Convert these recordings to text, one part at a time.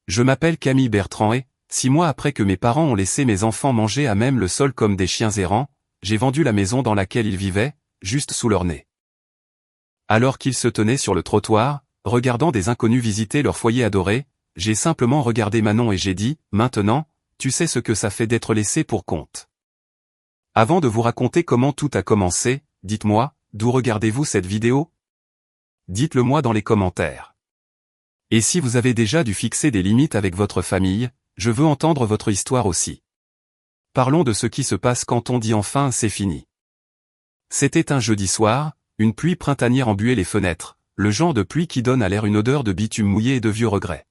Je m'appelle Camille Bertrand et, 6 mois après que mes parents ont laissé mes enfants manger à même le sol comme des chiens errants, j'ai vendu la maison dans laquelle ils vivaient, juste sous leur nez. Alors qu'ils se tenaient sur le trottoir, regardant des inconnus visiter leur foyer adoré, j'ai simplement regardé Manon et j'ai dit, maintenant, tu sais ce que ça fait d'être laissé pour compte. Avant de vous raconter comment tout a commencé, dites-moi, d'où regardez-vous cette vidéo? Dites-le moi dans les commentaires. Et si vous avez déjà dû fixer des limites avec votre famille, je veux entendre votre histoire aussi. Parlons de ce qui se passe quand on dit enfin c'est fini. C'était un jeudi soir, une pluie printanière embuait les fenêtres, le genre de pluie qui donne à l'air une odeur de bitume mouillé et de vieux regrets.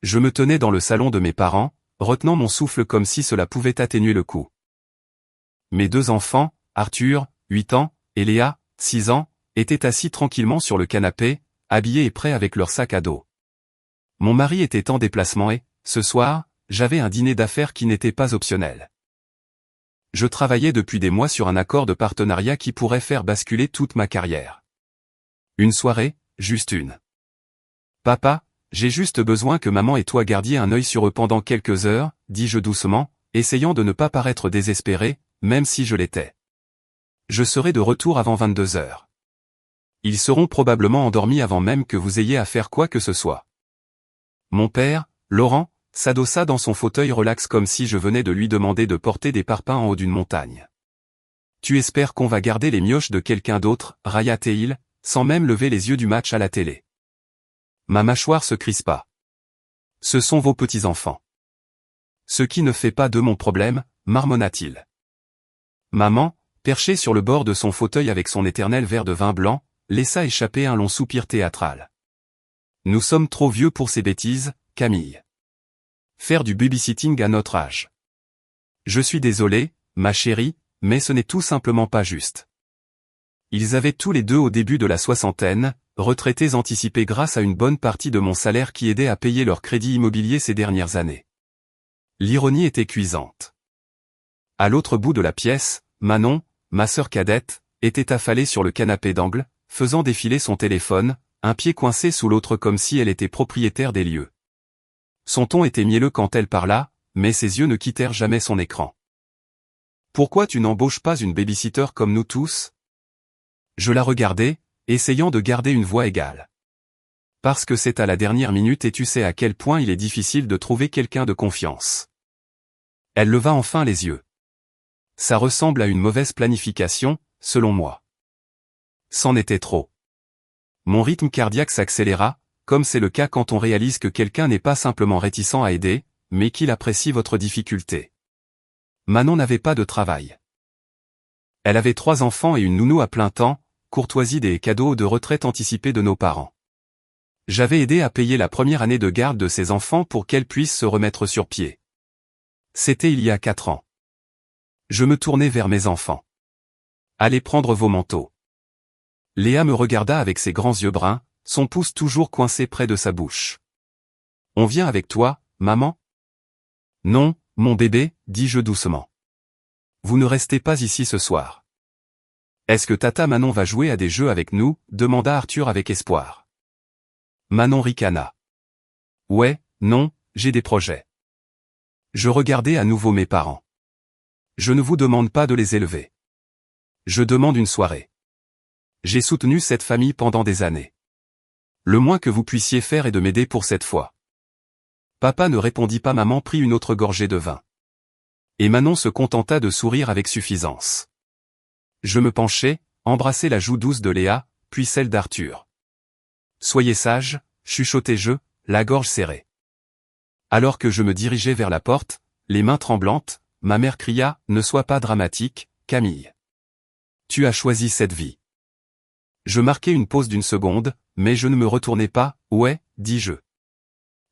Je me tenais dans le salon de mes parents, retenant mon souffle comme si cela pouvait atténuer le coup. Mes 2 enfants, Arthur, 8 ans, et Léa, 6 ans, étaient assis tranquillement sur le canapé, habillés et prêts avec leur sac à dos. Mon mari était en déplacement et, ce soir, j'avais un dîner d'affaires qui n'était pas optionnel. Je travaillais depuis des mois sur un accord de partenariat qui pourrait faire basculer toute ma carrière. Une soirée, juste une. Papa, j'ai juste besoin que maman et toi gardiez un œil sur eux pendant quelques heures, dis-je doucement, essayant de ne pas paraître désespéré, même si je l'étais. Je serai de retour avant 22 heures. Ils seront probablement endormis avant même que vous ayez à faire quoi que ce soit. Mon père, Laurent, s'adossa dans son fauteuil relax comme si je venais de lui demander de porter des parpaings en haut d'une montagne. Tu espères qu'on va garder les mioches de quelqu'un d'autre, railla-t-il, sans même lever les yeux du match à la télé. Ma mâchoire se crispa. Ce sont vos petits-enfants. Ce qui ne fait pas de mon problème, marmonna-t-il. Maman, perchée sur le bord de son fauteuil avec son éternel verre de vin blanc, laissa échapper un long soupir théâtral. Nous sommes trop vieux pour ces bêtises, Camille. Faire du babysitting à notre âge. Je suis désolé, ma chérie, mais ce n'est tout simplement pas juste. Ils avaient tous les 2 au début de la soixantaine, retraités anticipés grâce à une bonne partie de mon salaire qui aidait à payer leur crédit immobilier ces dernières années. L'ironie était cuisante. À l'autre bout de la pièce, Manon, ma sœur cadette, était affalée sur le canapé d'angle, faisant défiler son téléphone, un pied coincé sous l'autre comme si elle était propriétaire des lieux. Son ton était mielleux quand elle parla, mais ses yeux ne quittèrent jamais son écran. Pourquoi tu n'embauches pas une babysitter comme nous tous? Je la regardais, essayant de garder une voix égale. Parce que c'est à la dernière minute et tu sais à quel point il est difficile de trouver quelqu'un de confiance. Elle leva enfin les yeux. Ça ressemble à une mauvaise planification, selon moi. C'en était trop. Mon rythme cardiaque s'accéléra, comme c'est le cas quand on réalise que quelqu'un n'est pas simplement réticent à aider, mais qu'il apprécie votre difficulté. Manon n'avait pas de travail. Elle avait 3 enfants et une nounou à plein temps, courtoisie des cadeaux de retraite anticipés de nos parents. J'avais aidé à payer la première année de garde de ses enfants pour qu'elle puisse se remettre sur pied. C'était il y a 4 ans. Je me tournai vers mes enfants. Allez prendre vos manteaux. Léa me regarda avec ses grands yeux bruns, son pouce toujours coincé près de sa bouche. On vient avec toi, maman? Non, mon bébé, dis-je doucement. Vous ne restez pas ici ce soir. Est-ce que tata Manon va jouer à des jeux avec nous? Demanda Arthur avec espoir. Manon ricana. Ouais, non, j'ai des projets. Je regardai à nouveau mes parents. Je ne vous demande pas de les élever. Je demande une soirée. J'ai soutenu cette famille pendant des années. Le moins que vous puissiez faire est de m'aider pour cette fois. Papa ne répondit pas, maman prit une autre gorgée de vin. Et Manon se contenta de sourire avec suffisance. Je me penchai, embrassai la joue douce de Léa, puis celle d'Arthur. Soyez sage, chuchotai-je, la gorge serrée. Alors que je me dirigeais vers la porte, les mains tremblantes, ma mère cria, ne sois pas dramatique, Camille. Tu as choisi cette vie. Je marquai une pause d'1 seconde, mais je ne me retournai pas, ouais, dis-je.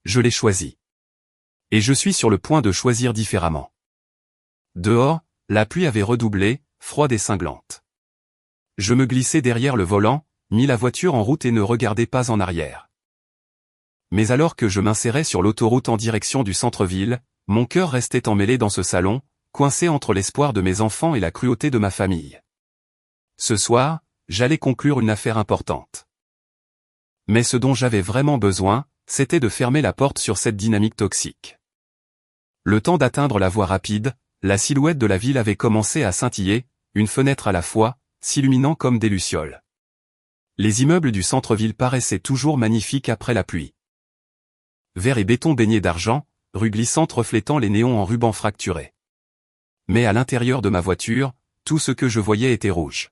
Je l'ai choisi. Et je suis sur le point de choisir différemment. Dehors, la pluie avait redoublé, froide et cinglante. Je me glissai derrière le volant, mis la voiture en route et ne regardai pas en arrière. Mais alors que je m'insérais sur l'autoroute en direction du centre-ville, mon cœur restait emmêlé dans ce salon, coincé entre l'espoir de mes enfants et la cruauté de ma famille. Ce soir, j'allais conclure une affaire importante. Mais ce dont j'avais vraiment besoin, c'était de fermer la porte sur cette dynamique toxique. Le temps d'atteindre la voie rapide, la silhouette de la ville avait commencé à scintiller, une fenêtre à la fois, s'illuminant comme des lucioles. Les immeubles du centre-ville paraissaient toujours magnifiques après la pluie. Verre et béton baignés d'argent, rue glissante reflétant les néons en rubans fracturés. Mais à l'intérieur de ma voiture, tout ce que je voyais était rouge.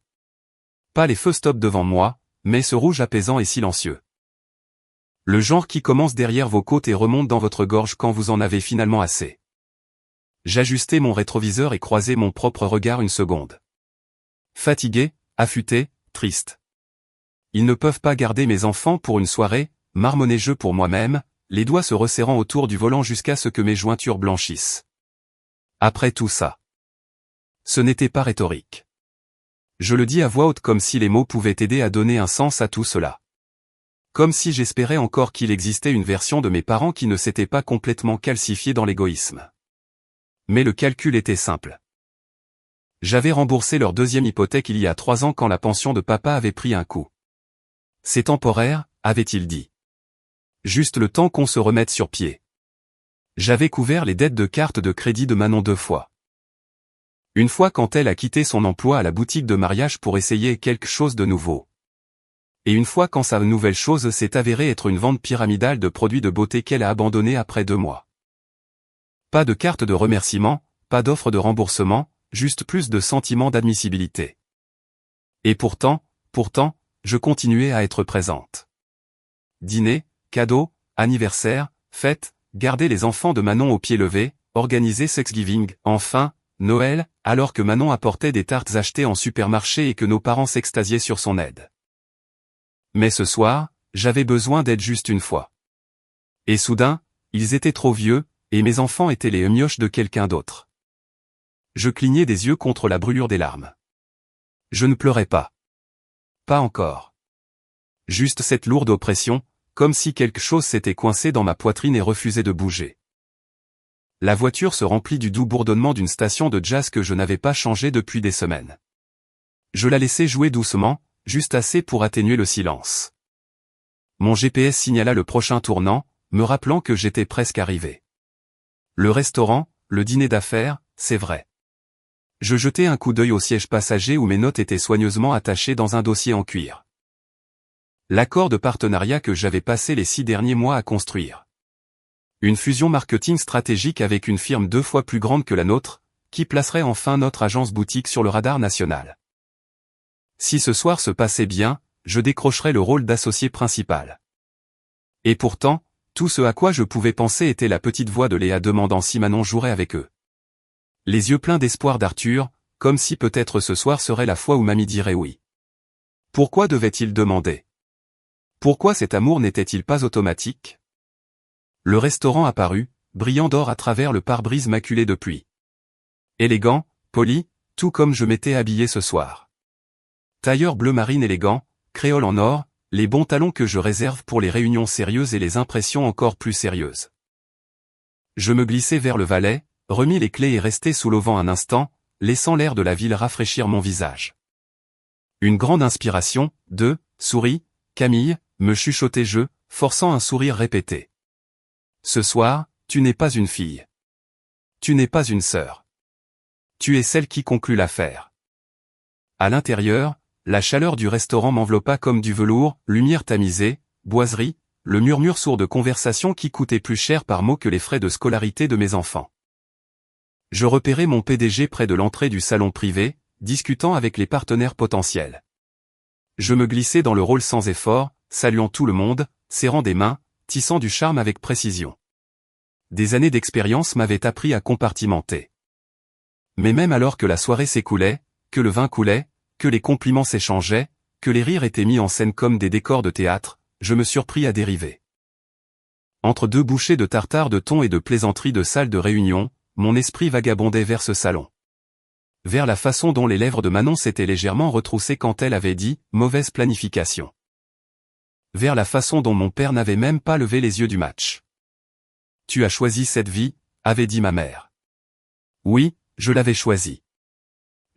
Pas les feux stop devant moi, mais ce rouge apaisant et silencieux. Le genre qui commence derrière vos côtes et remonte dans votre gorge quand vous en avez finalement assez. J'ajustai mon rétroviseur et croisai mon propre regard une seconde. Fatigué, affûté, triste. Ils ne peuvent pas garder mes enfants pour une soirée, marmonnai-je pour moi-même, les doigts se resserrant autour du volant jusqu'à ce que mes jointures blanchissent. Après tout ça. Ce n'était pas rhétorique. Je le dis à voix haute comme si les mots pouvaient aider à donner un sens à tout cela. Comme si j'espérais encore qu'il existait une version de mes parents qui ne s'était pas complètement calcifiée dans l'égoïsme. Mais le calcul était simple. J'avais remboursé leur deuxième hypothèque il y a 3 ans quand la pension de papa avait pris un coup. C'est temporaire, avait-il dit. Juste le temps qu'on se remette sur pied. J'avais couvert les dettes de carte de crédit de Manon 2 fois. Une fois quand elle a quitté son emploi à la boutique de mariage pour essayer quelque chose de nouveau. Et une fois quand sa nouvelle chose s'est avérée être une vente pyramidale de produits de beauté qu'elle a abandonné après 2 mois. Pas de carte de remerciement, pas d'offre de remboursement, juste plus de sentiment d'admissibilité. Et pourtant, je continuais à être présente. Dîner, cadeaux, anniversaire, fête, garder les enfants de Manon au pied levé, organiser Thanksgiving, enfin, Noël, alors que Manon apportait des tartes achetées en supermarché et que nos parents s'extasiaient sur son aide. Mais ce soir, j'avais besoin d'aide juste une fois. Et soudain, ils étaient trop vieux, et mes enfants étaient les mioches de quelqu'un d'autre. Je clignais des yeux contre la brûlure des larmes. Je ne pleurais pas. Pas encore. Juste cette lourde oppression, comme si quelque chose s'était coincé dans ma poitrine et refusait de bouger. La voiture se remplit du doux bourdonnement d'une station de jazz que je n'avais pas changée depuis des semaines. Je la laissais jouer doucement, juste assez pour atténuer le silence. Mon GPS signala le prochain tournant, me rappelant que j'étais presque arrivé. Le restaurant, le dîner d'affaires, c'est vrai. Je jetai un coup d'œil au siège passager où mes notes étaient soigneusement attachées dans un dossier en cuir. L'accord de partenariat que j'avais passé les 6 derniers mois à construire. Une fusion marketing stratégique avec une firme 2 fois plus grande que la nôtre, qui placerait enfin notre agence boutique sur le radar national. Si ce soir se passait bien, je décrocherais le rôle d'associé principal. Et pourtant, tout ce à quoi je pouvais penser était la petite voix de Léa demandant si Manon jouerait avec eux. Les yeux pleins d'espoir d'Arthur, comme si peut-être ce soir serait la fois où Mamie dirait oui. Pourquoi devait-il demander? Pourquoi cet amour n'était-il pas automatique? Le restaurant apparut, brillant d'or à travers le pare-brise maculé de pluie. Élégant, poli, tout comme je m'étais habillé ce soir. Tailleur bleu marine élégant, créole en or, les bons talons que je réserve pour les réunions sérieuses et les impressions encore plus sérieuses. Je me glissai vers le valet, remis les clés et restai sous l'auvent un instant, laissant l'air de la ville rafraîchir mon visage. Une grande inspiration, souris, Camille, me chuchotai-je, forçant un sourire répété. Ce soir, tu n'es pas une fille. Tu n'es pas une sœur. Tu es celle qui conclut l'affaire. À l'intérieur, la chaleur du restaurant m'enveloppa comme du velours, lumière tamisée, boiserie, le murmure sourd de conversation qui coûtait plus cher par mot que les frais de scolarité de mes enfants. Je repérai mon PDG près de l'entrée du salon privé, discutant avec les partenaires potentiels. Je me glissai dans le rôle sans effort, saluant tout le monde, serrant des mains, tissant du charme avec précision. Des années d'expérience m'avaient appris à compartimenter. Mais même alors que la soirée s'écoulait, que le vin coulait, que les compliments s'échangeaient, que les rires étaient mis en scène comme des décors de théâtre, je me surpris à dériver. Entre 2 bouchées de tartare de thon et de plaisanteries de salle de réunion, mon esprit vagabondait vers ce salon. Vers la façon dont les lèvres de Manon s'étaient légèrement retroussées quand elle avait dit « mauvaise planification ». Vers la façon dont mon père n'avait même pas levé les yeux du match. « Tu as choisi cette vie », avait dit ma mère. Oui, je l'avais choisie.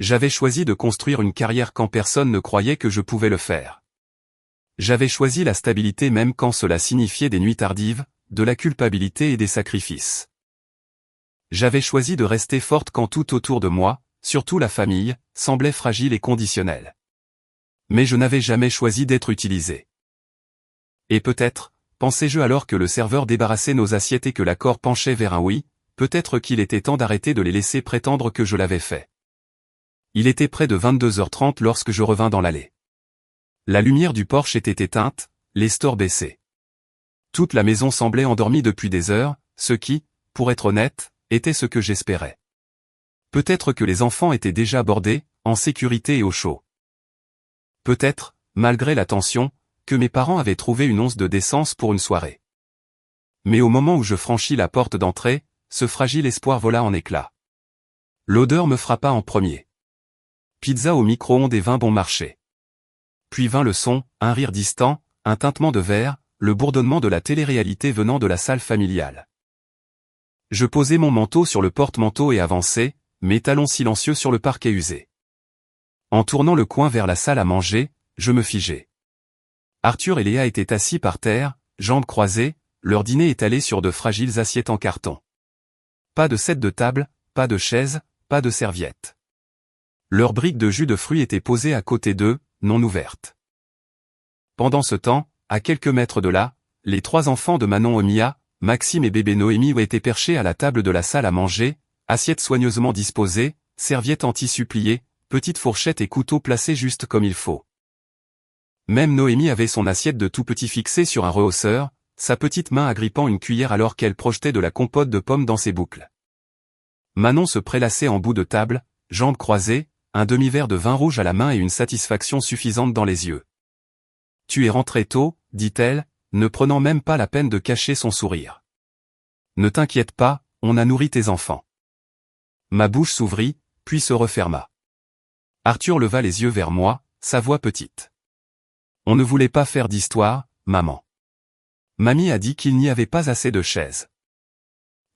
J'avais choisi de construire une carrière quand personne ne croyait que je pouvais le faire. J'avais choisi la stabilité même quand cela signifiait des nuits tardives, de la culpabilité et des sacrifices. J'avais choisi de rester forte quand tout autour de moi, surtout la famille, semblait fragile et conditionnel. Mais je n'avais jamais choisi d'être utilisé. Et peut-être, pensais-je alors que le serveur débarrassait nos assiettes et que l'accord penchait vers un oui, peut-être qu'il était temps d'arrêter de les laisser prétendre que je l'avais fait. Il était près de 22h30 lorsque je revins dans l'allée. La lumière du porche était éteinte, les stores baissés. Toute la maison semblait endormie depuis des heures, ce qui, pour être honnête, était ce que j'espérais. Peut-être que les enfants étaient déjà bordés, en sécurité et au chaud. Peut-être, malgré la tension, que mes parents avaient trouvé une once de décence pour une soirée. Mais au moment où je franchis la porte d'entrée, ce fragile espoir vola en éclats. L'odeur me frappa en premier. Pizza au micro-ondes et vin bon marché. Puis vint le son, un rire distant, un tintement de verre, le bourdonnement de la télé-réalité venant de la salle familiale. Je posai mon manteau sur le porte-manteau et avançai, mes talons silencieux sur le parquet usé. En tournant le coin vers la salle à manger, je me figeai. Arthur et Léa étaient assis par terre, jambes croisées, leur dîner étalé sur de fragiles assiettes en carton. Pas de set de table, pas de chaise, pas de serviette. Leurs briques de jus de fruits étaient posées à côté d'eux, non ouvertes. Pendant ce temps, à quelques mètres de là, les 3 enfants de Manon et Mia, Maxime et bébé Noémie étaient perchés à la table de la salle à manger, assiettes soigneusement disposées, serviettes en tissu plié, petites fourchettes et couteaux placés juste comme il faut. Même Noémie avait son assiette de tout petit fixée sur un rehausseur, sa petite main agrippant une cuillère alors qu'elle projetait de la compote de pommes dans ses boucles. Manon se prélassait en bout de table, jambes croisées, un demi-verre de vin rouge à la main et une satisfaction suffisante dans les yeux. « Tu es rentré tôt », dit-elle, ne prenant même pas la peine de cacher son sourire. « Ne t'inquiète pas, on a nourri tes enfants. » Ma bouche s'ouvrit, puis se referma. Arthur leva les yeux vers moi, sa voix petite. « On ne voulait pas faire d'histoire, maman. Mamie a dit qu'il n'y avait pas assez de chaises. »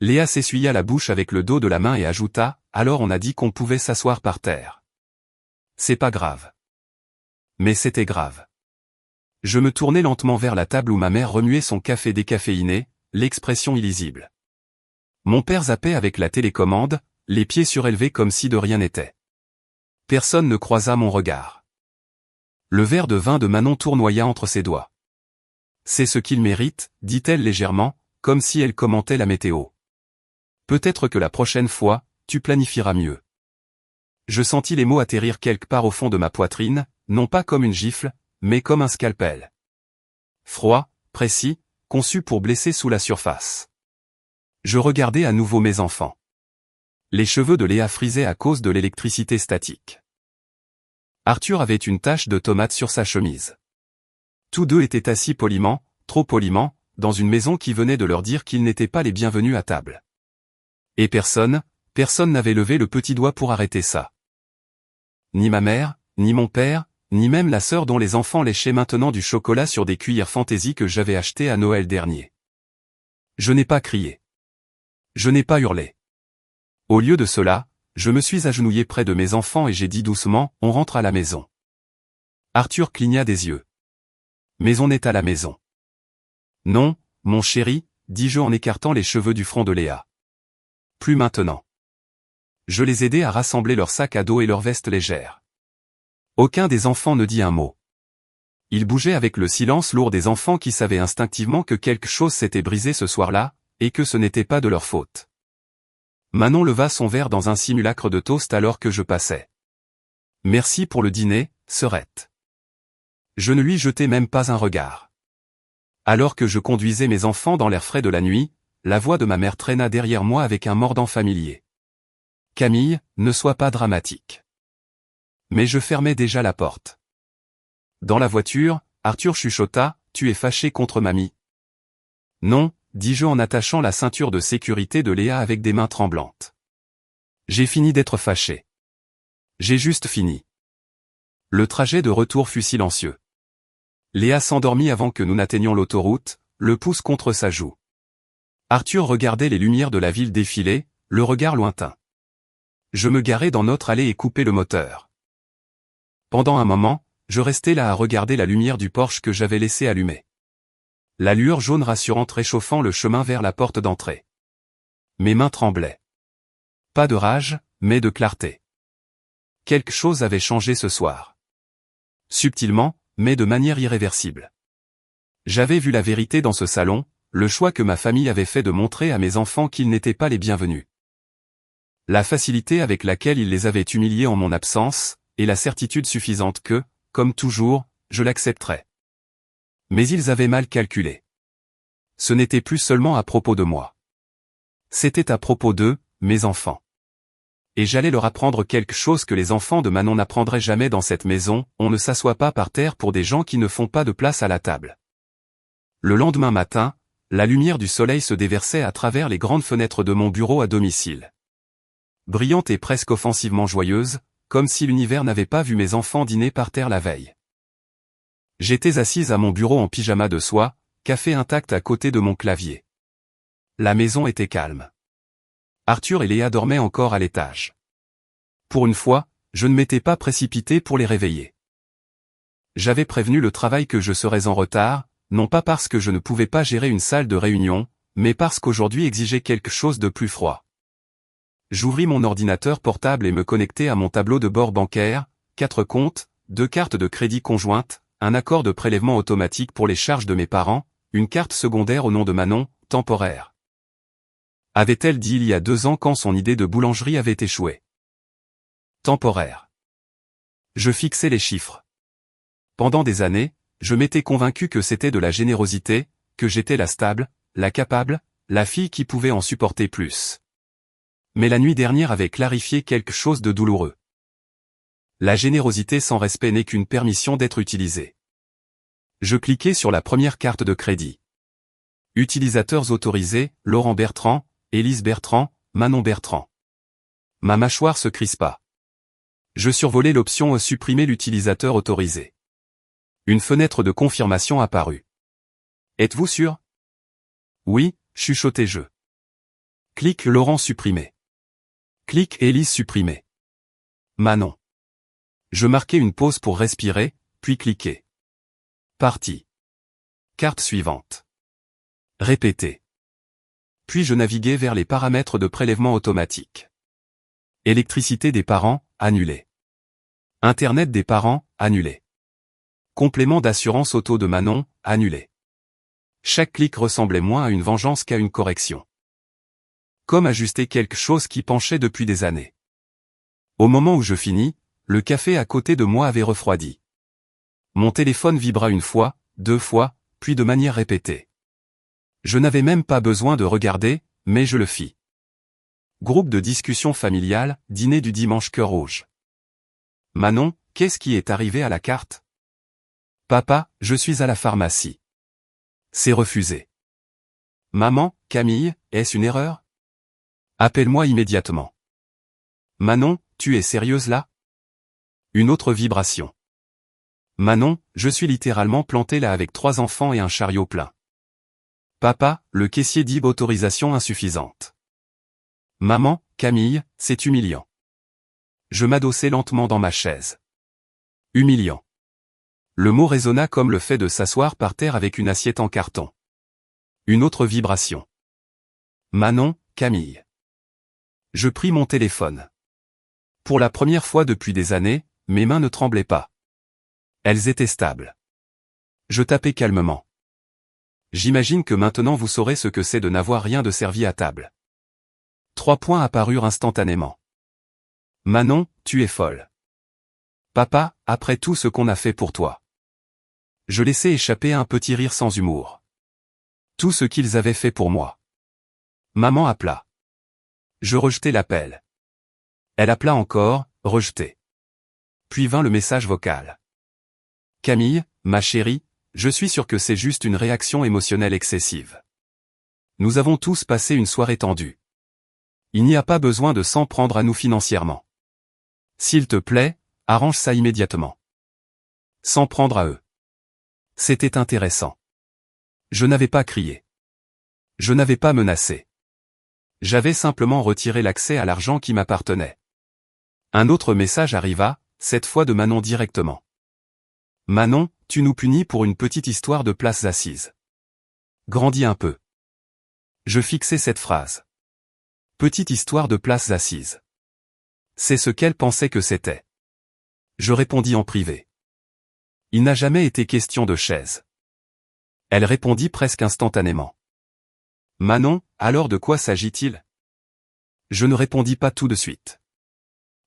Léa s'essuya la bouche avec le dos de la main et ajouta, « Alors on a dit qu'on pouvait s'asseoir par terre. » C'est pas grave. Mais c'était grave. Je me tournai lentement vers la table où ma mère remuait son café décaféiné, l'expression illisible. Mon père zappait avec la télécommande, les pieds surélevés comme si de rien n'était. Personne ne croisa mon regard. Le verre de vin de Manon tournoya entre ses doigts. « C'est ce qu'il mérite, dit-elle légèrement, comme si elle commentait la météo. Peut-être que la prochaine fois, tu planifieras mieux. » Je sentis les mots atterrir quelque part au fond de ma poitrine, non pas comme une gifle, mais comme un scalpel. Froid, précis, conçu pour blesser sous la surface. Je regardais à nouveau mes enfants. Les cheveux de Léa frisaient à cause de l'électricité statique. Arthur avait une tache de tomate sur sa chemise. Tous deux étaient assis poliment, trop poliment, dans une maison qui venait de leur dire qu'ils n'étaient pas les bienvenus à table. Et personne n'avait levé le petit doigt pour arrêter ça. Ni ma mère, ni mon père, ni même la sœur dont les enfants léchaient maintenant du chocolat sur des cuillères fantaisie que j'avais achetées à Noël dernier. Je n'ai pas crié. Je n'ai pas hurlé. Au lieu de cela, je me suis agenouillé près de mes enfants et j'ai dit doucement, on rentre à la maison. Arthur cligna des yeux. Mais on est à la maison. Non, mon chéri, dis-je en écartant les cheveux du front de Léa. Plus maintenant. Je les aidai à rassembler leurs sacs à dos et leurs vestes légères. Aucun des enfants ne dit un mot. Ils bougeaient avec le silence lourd des enfants qui savaient instinctivement que quelque chose s'était brisé ce soir-là, et que ce n'était pas de leur faute. Manon leva son verre dans un simulacre de toast alors que je passais. Merci pour le dîner, sœurette. Je ne lui jetai même pas un regard. Alors que je conduisais mes enfants dans l'air frais de la nuit, la voix de ma mère traîna derrière moi avec un mordant familier. Camille, ne sois pas dramatique. Mais je fermais déjà la porte. Dans la voiture, Arthur chuchota, tu es fâché contre mamie. Non, dis-je en attachant la ceinture de sécurité de Léa avec des mains tremblantes. J'ai fini d'être fâché. J'ai juste fini. Le trajet de retour fut silencieux. Léa s'endormit avant que nous n'atteignions l'autoroute, le pouce contre sa joue. Arthur regardait les lumières de la ville défiler, le regard lointain. Je me garai dans notre allée et coupai le moteur. Pendant un moment, je restais là à regarder la lumière du Porsche que j'avais laissé allumer. La lueur jaune rassurante réchauffant le chemin vers la porte d'entrée. Mes mains tremblaient. Pas de rage, mais de clarté. Quelque chose avait changé ce soir. Subtilement, mais de manière irréversible. J'avais vu la vérité dans ce salon, le choix que ma famille avait fait de montrer à mes enfants qu'ils n'étaient pas les bienvenus. La facilité avec laquelle ils les avaient humiliés en mon absence, et la certitude suffisante que, comme toujours, je l'accepterais. Mais ils avaient mal calculé. Ce n'était plus seulement à propos de moi. C'était à propos d'eux, mes enfants. Et j'allais leur apprendre quelque chose que les enfants de Manon n'apprendraient jamais dans cette maison, on ne s'assoit pas par terre pour des gens qui ne font pas de place à la table. Le lendemain matin, la lumière du soleil se déversait à travers les grandes fenêtres de mon bureau à domicile. Brillante et presque offensivement joyeuse, comme si l'univers n'avait pas vu mes enfants dîner par terre la veille. J'étais assise à mon bureau en pyjama de soie, café intact à côté de mon clavier. La maison était calme. Arthur et Léa dormaient encore à l'étage. Pour une fois, je ne m'étais pas précipité pour les réveiller. J'avais prévenu le travail que je serais en retard, non pas parce que je ne pouvais pas gérer une salle de réunion, mais parce qu'aujourd'hui exigeait quelque chose de plus froid. J'ouvris mon ordinateur portable et me connectai à mon tableau de bord bancaire, 4 comptes, 2 cartes de crédit conjointes, un accord de prélèvement automatique pour les charges de mes parents, une carte secondaire au nom de Manon, temporaire. Avait-elle dit il y a 2 ans quand son idée de boulangerie avait échoué? Temporaire. Je fixais les chiffres. Pendant des années, je m'étais convaincu que c'était de la générosité, que j'étais la stable, la capable, la fille qui pouvait en supporter plus. Mais la nuit dernière avait clarifié quelque chose de douloureux. La générosité sans respect n'est qu'une permission d'être utilisée. Je cliquais sur la première carte de crédit. Utilisateurs autorisés, Laurent Bertrand, Élise Bertrand, Manon Bertrand. Ma mâchoire se crispa. Je survolai l'option « Supprimer l'utilisateur autorisé ». Une fenêtre de confirmation apparut. « Êtes-vous sûr ?»« Oui », chuchotai-je. Clique Laurent supprimé. Clique Élise supprimé. Manon. Je marquai une pause pour respirer, puis cliquai. Parti. Carte suivante. Répéter. Puis je naviguai vers les paramètres de prélèvement automatique. Électricité des parents, annulé. Internet des parents, annulé. Complément d'assurance auto de Manon, annulé. Chaque clic ressemblait moins à une vengeance qu'à une correction. Comme ajuster quelque chose qui penchait depuis des années. Au moment où je finis, le café à côté de moi avait refroidi. Mon téléphone vibra 1 fois, 2 fois, puis de manière répétée. Je n'avais même pas besoin de regarder, mais je le fis. Groupe de discussion familiale, dîner du dimanche cœur rouge. Manon, qu'est-ce qui est arrivé à la carte? Papa, je suis à la pharmacie. C'est refusé. Maman, Camille, est-ce une erreur? Appelle-moi immédiatement. Manon, tu es sérieuse là? Une autre vibration. Manon, je suis littéralement planté là avec 3 enfants et un chariot plein. Papa, le caissier dit autorisation insuffisante. Maman, Camille, c'est humiliant. Je m'adossai lentement dans ma chaise. Humiliant. Le mot résonna comme le fait de s'asseoir par terre avec une assiette en carton. Une autre vibration. Manon, Camille. Je pris mon téléphone. Pour la première fois depuis des années, mes mains ne tremblaient pas. Elles étaient stables. Je tapais calmement. J'imagine que maintenant vous saurez ce que c'est de n'avoir rien de servi à table. 3 points apparurent instantanément. Manon, tu es folle. Papa, après tout ce qu'on a fait pour toi. Je laissai échapper un petit rire sans humour. Tout ce qu'ils avaient fait pour moi. Maman appela. Je rejetai l'appel. Elle appela encore, rejeté. Puis vint le message vocal. Camille, ma chérie, je suis sûr que c'est juste une réaction émotionnelle excessive. Nous avons tous passé une soirée tendue. Il n'y a pas besoin de s'en prendre à nous financièrement. S'il te plaît, arrange ça immédiatement. S'en prendre à eux. C'était intéressant. Je n'avais pas crié. Je n'avais pas menacé. J'avais simplement retiré l'accès à l'argent qui m'appartenait. Un autre message arriva, cette fois de Manon directement. Manon, tu nous punis pour une petite histoire de places assises. Grandis un peu. Je fixai cette phrase. Petite histoire de places assises. C'est ce qu'elle pensait que c'était. Je répondis en privé. Il n'a jamais été question de chaise. Elle répondit presque instantanément. Manon, alors de quoi s'agit-il? Je ne répondis pas tout de suite.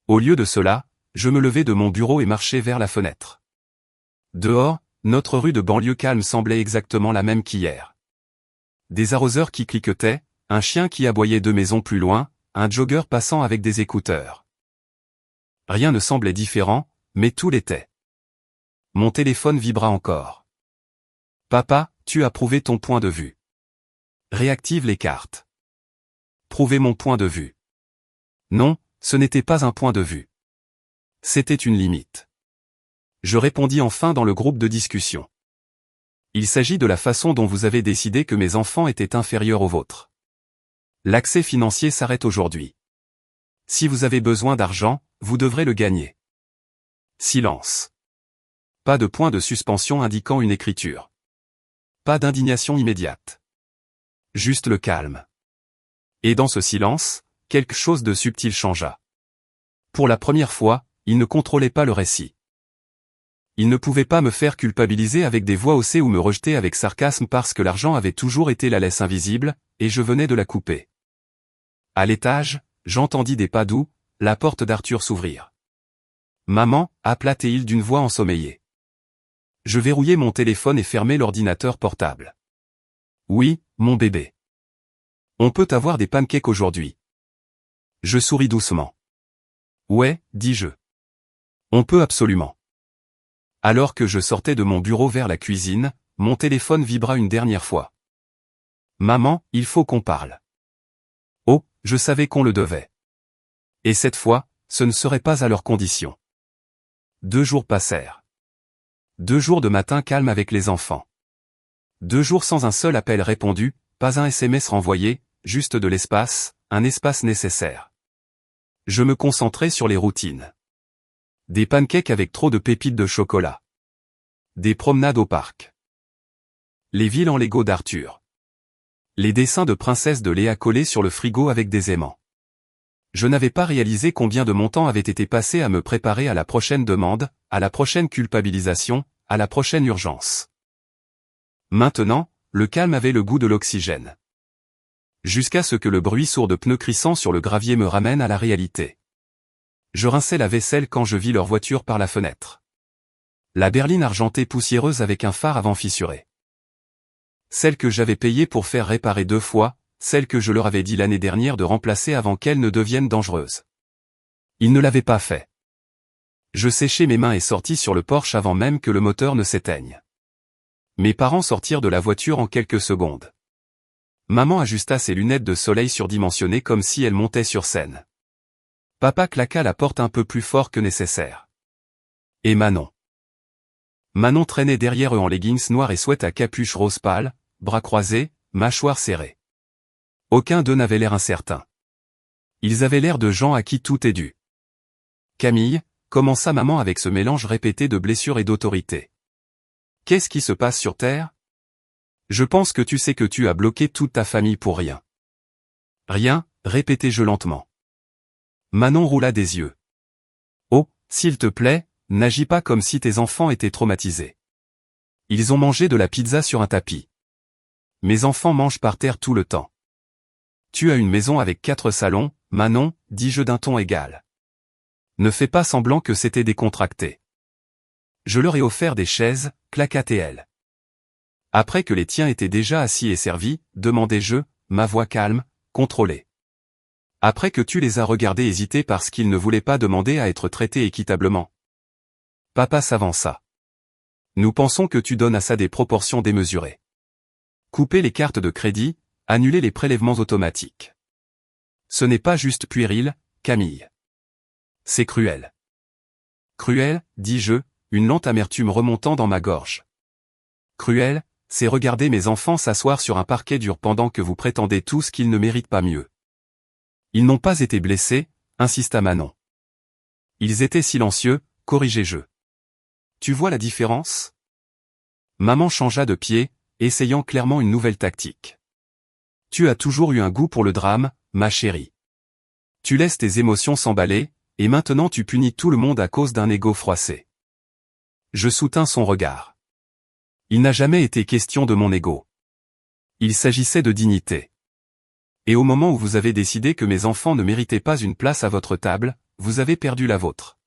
Au lieu de cela, je me levai de mon bureau et marchai vers la fenêtre. Dehors, notre rue de banlieue calme semblait exactement la même qu'hier. Des arroseurs qui cliquetaient, un chien qui aboyait 2 maisons plus loin, un jogger passant avec des écouteurs. Rien ne semblait différent, mais tout l'était. Mon téléphone vibra encore. Papa, tu as prouvé ton point de vue. Réactive les cartes. Prouver mon point de vue. Non, ce n'était pas un point de vue. C'était une limite. Je répondis enfin dans le groupe de discussion. Il s'agit de la façon dont vous avez décidé que mes enfants étaient inférieurs aux vôtres. L'accès financier s'arrête aujourd'hui. Si vous avez besoin d'argent, vous devrez le gagner. Silence. Pas de point de suspension indiquant une écriture. Pas d'indignation immédiate. Juste le calme. Et dans ce silence, quelque chose de subtil changea. Pour la première fois, il ne contrôlait pas le récit. Il ne pouvait pas me faire culpabiliser avec des voix haussées ou me rejeter avec sarcasme parce que l'argent avait toujours été la laisse invisible, et je venais de la couper. À l'étage, j'entendis des pas doux, la porte d'Arthur s'ouvrir. Maman, appela Théil d'une voix ensommeillée. Je verrouillai mon téléphone et fermai l'ordinateur portable. Oui, mon bébé. On peut avoir des pancakes aujourd'hui. Je souris doucement. Ouais, dis-je. On peut absolument. Alors que je sortais de mon bureau vers la cuisine, mon téléphone vibra une dernière fois. Maman, il faut qu'on parle. Oh, je savais qu'on le devait. Et cette fois, ce ne serait pas à leurs conditions. 2 jours passèrent. 2 jours de matin calme avec les enfants. 2 jours sans un seul appel répondu, pas un SMS renvoyé, juste de l'espace, un espace nécessaire. Je me concentrais sur les routines. Des pancakes avec trop de pépites de chocolat. Des promenades au parc. Les villes en Lego d'Arthur. Les dessins de princesse de Léa collés sur le frigo avec des aimants. Je n'avais pas réalisé combien de mon temps avait été passé à me préparer à la prochaine demande, à la prochaine culpabilisation, à la prochaine urgence. Maintenant, le calme avait le goût de l'oxygène. Jusqu'à ce que le bruit sourd de pneus crissant sur le gravier me ramène à la réalité. Je rinçais la vaisselle quand je vis leur voiture par la fenêtre. La berline argentée poussiéreuse avec un phare avant fissuré. Celle que j'avais payée pour faire réparer 2 fois, celle que je leur avais dit l'année dernière de remplacer avant qu'elle ne devienne dangereuse. Ils ne l'avaient pas fait. Je séchai mes mains et sortis sur le porche avant même que le moteur ne s'éteigne. Mes parents sortirent de la voiture en quelques secondes. Maman ajusta ses lunettes de soleil surdimensionnées comme si elle montait sur scène. Papa claqua la porte un peu plus fort que nécessaire. Et Manon. Manon traînait derrière eux en leggings noirs et sweat à capuche rose pâle, bras croisés, mâchoires serrées. Aucun d'eux n'avait l'air incertain. Ils avaient l'air de gens à qui tout est dû. Camille, commença maman avec ce mélange répété de blessure et d'autorité. Qu'est-ce qui se passe sur Terre? Je pense que tu sais que tu as bloqué toute ta famille pour rien. Rien, répétai-je lentement. Manon roula des yeux. Oh, s'il te plaît, n'agis pas comme si tes enfants étaient traumatisés. Ils ont mangé de la pizza sur un tapis. Mes enfants mangent par terre tout le temps. Tu as une maison avec 4 salons, Manon, dis-je d'un ton égal. Ne fais pas semblant que c'était décontracté. Je leur ai offert des chaises, claqua-t-elle. Après que les tiens étaient déjà assis et servis, demandai-je, ma voix calme, contrôlée. Après que tu les as regardés hésiter parce qu'ils ne voulaient pas demander à être traités équitablement. Papa s'avança. Nous pensons que tu donnes à ça des proportions démesurées. Couper les cartes de crédit, annuler les prélèvements automatiques. Ce n'est pas juste puéril, Camille. C'est cruel. Cruel, dis-je, une lente amertume remontant dans ma gorge. Cruel, c'est regarder mes enfants s'asseoir sur un parquet dur pendant que vous prétendez tous qu'ils ne méritent pas mieux. Ils n'ont pas été blessés, insista Manon. Ils étaient silencieux, corrigeai-je. Tu vois la différence? Maman changea de pied, essayant clairement une nouvelle tactique. Tu as toujours eu un goût pour le drame, ma chérie. Tu laisses tes émotions s'emballer, et maintenant tu punis tout le monde à cause d'un ego froissé. Je soutins son regard. Il n'a jamais été question de mon ego. Il s'agissait de dignité. Et au moment où vous avez décidé que mes enfants ne méritaient pas une place à votre table, vous avez perdu la vôtre.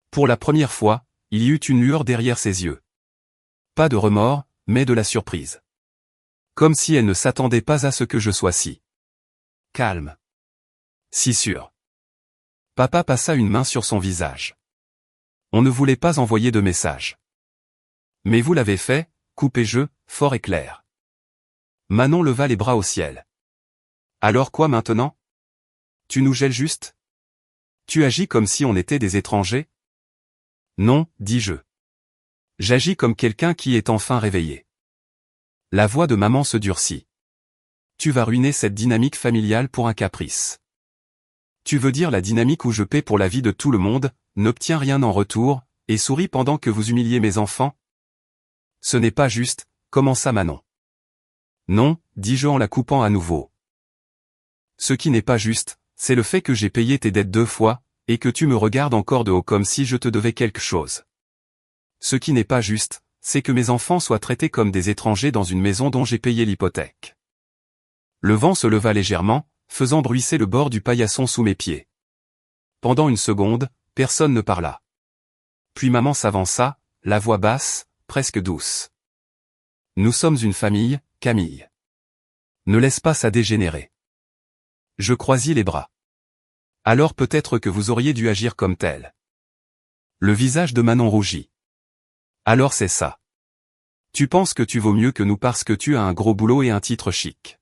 Pour la première fois, il y eut une lueur derrière ses yeux. Pas de remords, mais de la surprise. Comme si elle ne s'attendait pas à ce que je sois si calme. Si sûr. Papa passa une main sur son visage. On ne voulait pas envoyer de message. Mais vous l'avez fait, coupai-je, fort et clair. Manon leva les bras au ciel. Alors quoi maintenant? Tu nous gèles juste? Tu agis comme si on était des étrangers? Non, dis-je. J'agis comme quelqu'un qui est enfin réveillé. La voix de maman se durcit. Tu vas ruiner cette dynamique familiale pour un caprice. Tu veux dire la dynamique où je paie pour la vie de tout le monde, n'obtiens rien en retour, et souris pendant que vous humiliez mes enfants? Ce n'est pas juste, commença Manon. Non, dis-je en la coupant à nouveau. Ce qui n'est pas juste, c'est le fait que j'ai payé tes dettes 2 fois, et que tu me regardes encore de haut comme si je te devais quelque chose. Ce qui n'est pas juste, c'est que mes enfants soient traités comme des étrangers dans une maison dont j'ai payé l'hypothèque. Le vent se leva légèrement, faisant bruisser le bord du paillasson sous mes pieds. Pendant une seconde, personne ne parla. Puis maman s'avança, la voix basse, presque douce. Nous sommes une famille, Camille. Ne laisse pas ça dégénérer. Je croisis les bras. Alors peut-être que vous auriez dû agir comme tel. Le visage de Manon rougit. Alors c'est ça. Tu penses que tu vaux mieux que nous parce que tu as un gros boulot et un titre chic.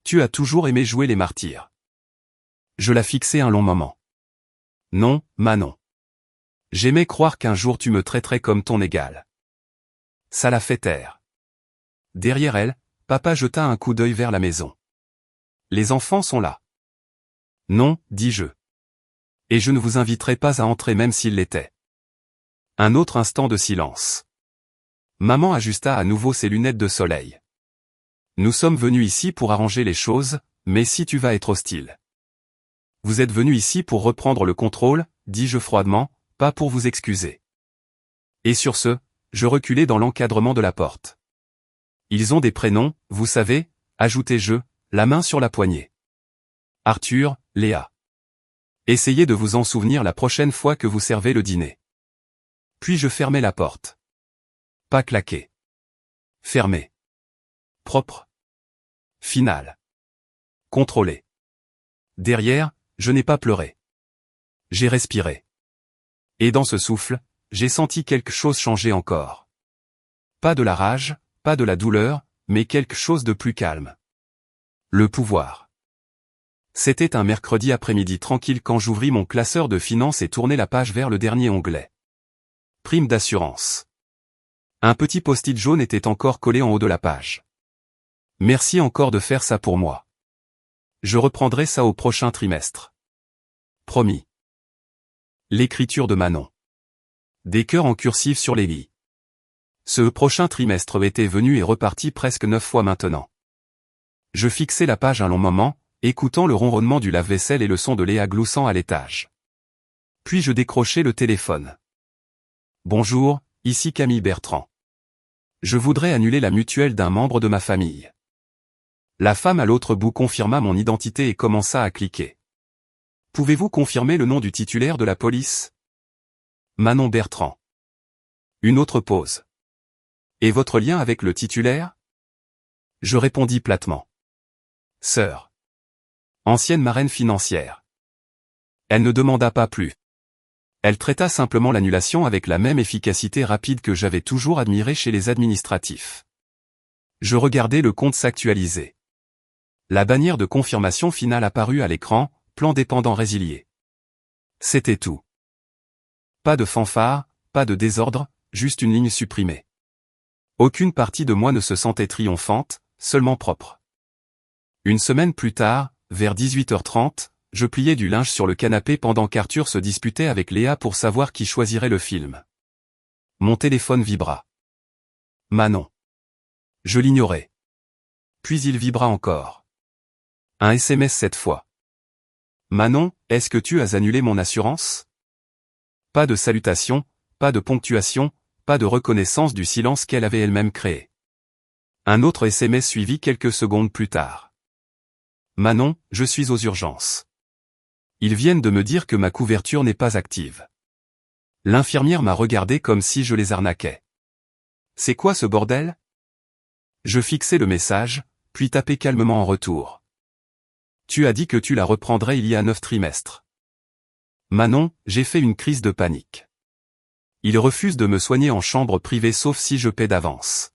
Tu as toujours aimé jouer les martyrs. Je la fixai un long moment. Non, Manon. J'aimais croire qu'un jour tu me traiterais comme ton égal. Ça la fait taire. Derrière elle, papa jeta un coup d'œil vers la maison. Les enfants sont là. Non, dis-je. Et je ne vous inviterai pas à entrer même s'ils l'étaient. Un autre instant de silence. Maman ajusta à nouveau ses lunettes de soleil. Nous sommes venus ici pour arranger les choses, mais si tu vas être hostile. Vous êtes venus ici pour reprendre le contrôle, dis-je froidement, pas pour vous excuser. Et sur ce, je reculai dans l'encadrement de la porte. Ils ont des prénoms, vous savez, ajoutai-je, la main sur la poignée. Arthur, Léa. Essayez de vous en souvenir la prochaine fois que vous servez le dîner. Puis je fermai la porte. Pas claqué. Fermé. Propre. Final. Contrôlé. Derrière, je n'ai pas pleuré. J'ai respiré. Et dans ce souffle, j'ai senti quelque chose changer encore. Pas de la rage, pas de la douleur, mais quelque chose de plus calme. Le pouvoir. C'était un mercredi après-midi tranquille quand j'ouvris mon classeur de finances et tournai la page vers le dernier onglet. Prime d'assurance. Un petit post-it jaune était encore collé en haut de la page. Merci encore de faire ça pour moi. Je reprendrai ça au prochain trimestre. Promis. L'écriture de Manon. Des cœurs en cursive sur les lits. Ce prochain trimestre était venu et reparti presque 9 fois maintenant. Je fixai la page un long moment, écoutant le ronronnement du lave-vaisselle et le son de Léa gloussant à l'étage. Puis je décrochai le téléphone. Bonjour, ici Camille Bertrand. Je voudrais annuler la mutuelle d'un membre de ma famille. La femme à l'autre bout confirma mon identité et commença à cliquer. Pouvez-vous confirmer le nom du titulaire de la police? Manon Bertrand. Une autre pause. Et votre lien avec le titulaire? Je répondis platement. Sœur. Ancienne marraine financière. Elle ne demanda pas plus. Elle traita simplement l'annulation avec la même efficacité rapide que j'avais toujours admirée chez les administratifs. Je regardai le compte s'actualiser. La bannière de confirmation finale apparut à l'écran, plan dépendant résilié. C'était tout. Pas de fanfare, pas de désordre, juste une ligne supprimée. Aucune partie de moi ne se sentait triomphante, seulement propre. Une semaine plus tard, vers 18h30, je pliais du linge sur le canapé pendant qu'Arthur se disputait avec Léa pour savoir qui choisirait le film. Mon téléphone vibra. Manon. Je l'ignorais. Puis il vibra encore. Un SMS cette fois. Manon, est-ce que tu as annulé mon assurance? Pas de salutation, pas de ponctuation, pas de reconnaissance du silence qu'elle avait elle-même créé. Un autre SMS suivi quelques secondes plus tard. Manon, je suis aux urgences. Ils viennent de me dire que ma couverture n'est pas active. L'infirmière m'a regardé comme si je les arnaquais. C'est quoi ce bordel? Je fixai le message, puis tapai calmement en retour. Tu as dit que tu la reprendrais il y a 9 trimestres. Manon, j'ai fait une crise de panique. Ils refusent de me soigner en chambre privée sauf si je paie d'avance.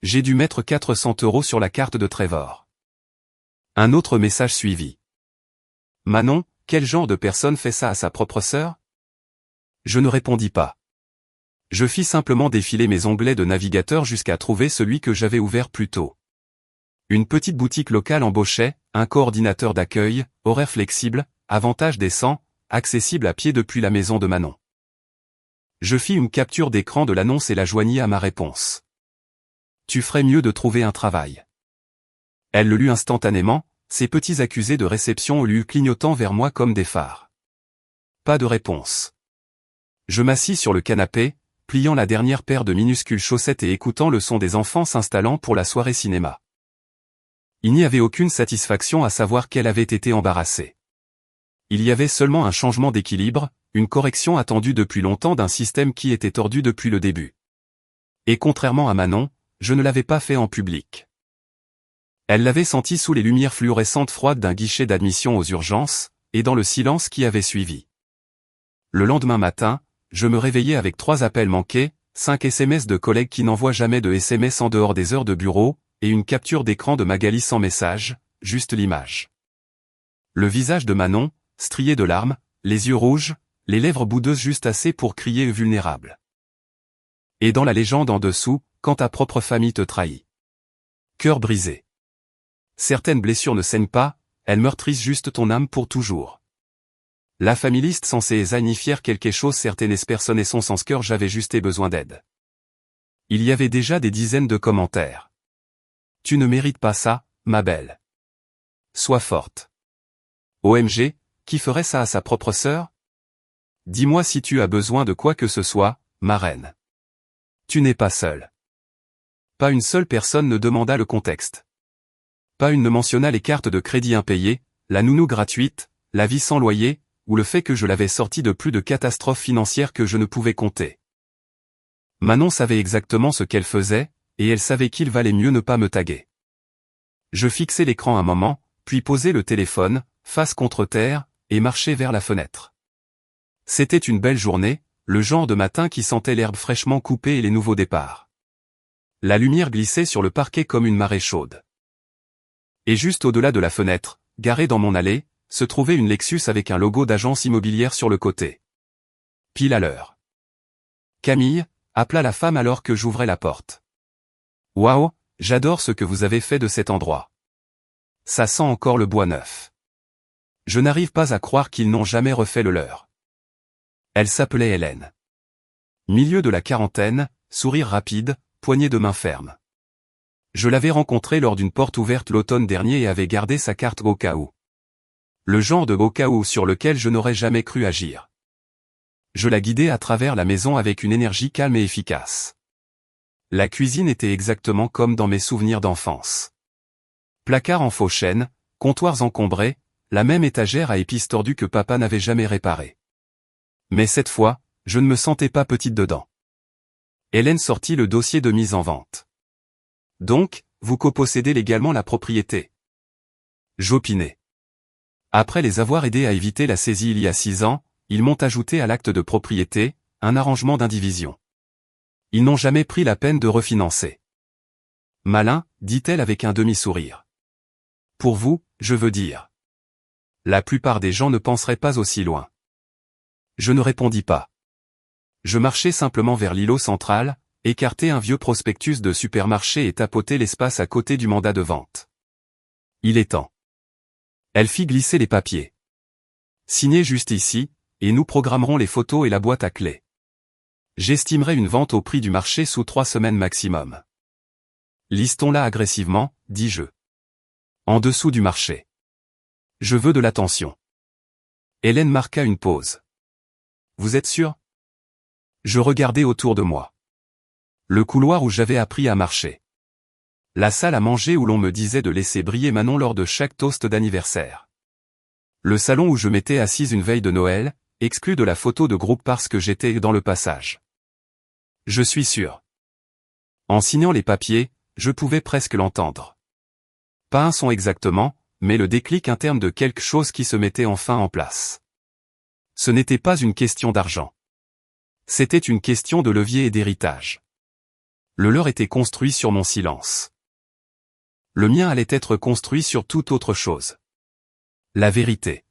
J'ai dû mettre 400 € sur la carte de Trevor. Un autre message suivit. Manon, quel genre de personne fait ça à sa propre sœur? Je ne répondis pas. Je fis simplement défiler mes onglets de navigateur jusqu'à trouver celui que j'avais ouvert plus tôt. Une petite boutique locale embauchait, un coordinateur d'accueil, horaire flexible, avantage décent, accessible à pied depuis la maison de Manon. Je fis une capture d'écran de l'annonce et la joignis à ma réponse. Tu ferais mieux de trouver un travail. Elle le lut instantanément, ses petits accusés de réception lui clignotant vers moi comme des phares. Pas de réponse. Je m'assis sur le canapé, pliant la dernière paire de minuscules chaussettes et écoutant le son des enfants s'installant pour la soirée cinéma. Il n'y avait aucune satisfaction à savoir qu'elle avait été embarrassée. Il y avait seulement un changement d'équilibre, une correction attendue depuis longtemps d'un système qui était tordu depuis le début. Et contrairement à Manon, je ne l'avais pas fait en public. Elle l'avait senti sous les lumières fluorescentes froides d'un guichet d'admission aux urgences, et dans le silence qui avait suivi. Le lendemain matin, je me réveillais avec 3 appels manqués, 5 SMS de collègues qui n'envoient jamais de SMS en dehors des heures de bureau, et une capture d'écran de Magali sans message, juste l'image. Le visage de Manon, strié de larmes, les yeux rouges, les lèvres boudeuses juste assez pour crier vulnérable. Et dans la légende en dessous, quand ta propre famille te trahit. Cœur brisé. Certaines blessures ne saignent pas, elles meurtrissent juste ton âme pour toujours. La familiste censée signifier quelque chose certaines personnes et son sans cœur j'avais juste besoin d'aide. Il y avait déjà des dizaines de commentaires. Tu ne mérites pas ça, ma belle. Sois forte. OMG, qui ferait ça à sa propre sœur? Dis-moi si tu as besoin de quoi que ce soit, ma reine. Tu n'es pas seule. Pas une seule personne ne demanda le contexte. Pas une ne mentionna les cartes de crédit impayées, la nounou gratuite, la vie sans loyer, ou le fait que je l'avais sorti de plus de catastrophes financières que je ne pouvais compter. Manon savait exactement ce qu'elle faisait, et elle savait qu'il valait mieux ne pas me taguer. Je fixai l'écran un moment, puis posai le téléphone, face contre terre, et marchai vers la fenêtre. C'était une belle journée, le genre de matin qui sentait l'herbe fraîchement coupée et les nouveaux départs. La lumière glissait sur le parquet comme une marée chaude. Et juste au-delà de la fenêtre, garée dans mon allée, se trouvait une Lexus avec un logo d'agence immobilière sur le côté. Pile à l'heure. Camille, appela la femme alors que j'ouvrais la porte. Waouh, j'adore ce que vous avez fait de cet endroit. Ça sent encore le bois neuf. Je n'arrive pas à croire qu'ils n'ont jamais refait le leur. Elle s'appelait Hélène. Milieu de la quarantaine, sourire rapide, poignée de main ferme. Je l'avais rencontrée lors d'une porte ouverte l'automne dernier et avait gardé sa carte au cas où. Le genre de au cas où sur lequel je n'aurais jamais cru agir. Je la guidais à travers la maison avec une énergie calme et efficace. La cuisine était exactement comme dans mes souvenirs d'enfance. Placards en faux chêne, comptoirs encombrés, la même étagère à épices tordues que papa n'avait jamais réparée. Mais cette fois, je ne me sentais pas petite dedans. Hélène sortit le dossier de mise en vente. Donc, vous copossédez légalement la propriété. J'opinais. Après les avoir aidés à éviter la saisie il y a 6 ans, ils m'ont ajouté à l'acte de propriété, un arrangement d'indivision. Ils n'ont jamais pris la peine de refinancer. Malin, dit-elle avec un demi-sourire. Pour vous, je veux dire. La plupart des gens ne penseraient pas aussi loin. Je ne répondis pas. Je marchais simplement vers l'îlot central, écartai un vieux prospectus de supermarché et tapotai l'espace à côté du mandat de vente. Il est temps. Elle fit glisser les papiers. Signez juste ici, et nous programmerons les photos et la boîte à clés. J'estimerais une vente au prix du marché sous 3 semaines maximum. Listons-la agressivement, dis-je. En dessous du marché. Je veux de l'attention. Hélène marqua une pause. Vous êtes sûr? Je regardais autour de moi. Le couloir où j'avais appris à marcher. La salle à manger où l'on me disait de laisser briller Manon lors de chaque toast d'anniversaire. Le salon où je m'étais assise une veille de Noël, exclu de la photo de groupe parce que j'étais dans le passage. Je suis sûr. En signant les papiers, je pouvais presque l'entendre. Pas un son exactement, mais le déclic interne de quelque chose qui se mettait enfin en place. Ce n'était pas une question d'argent. C'était une question de levier et d'héritage. Le leur était construit sur mon silence. Le mien allait être construit sur toute autre chose. La vérité.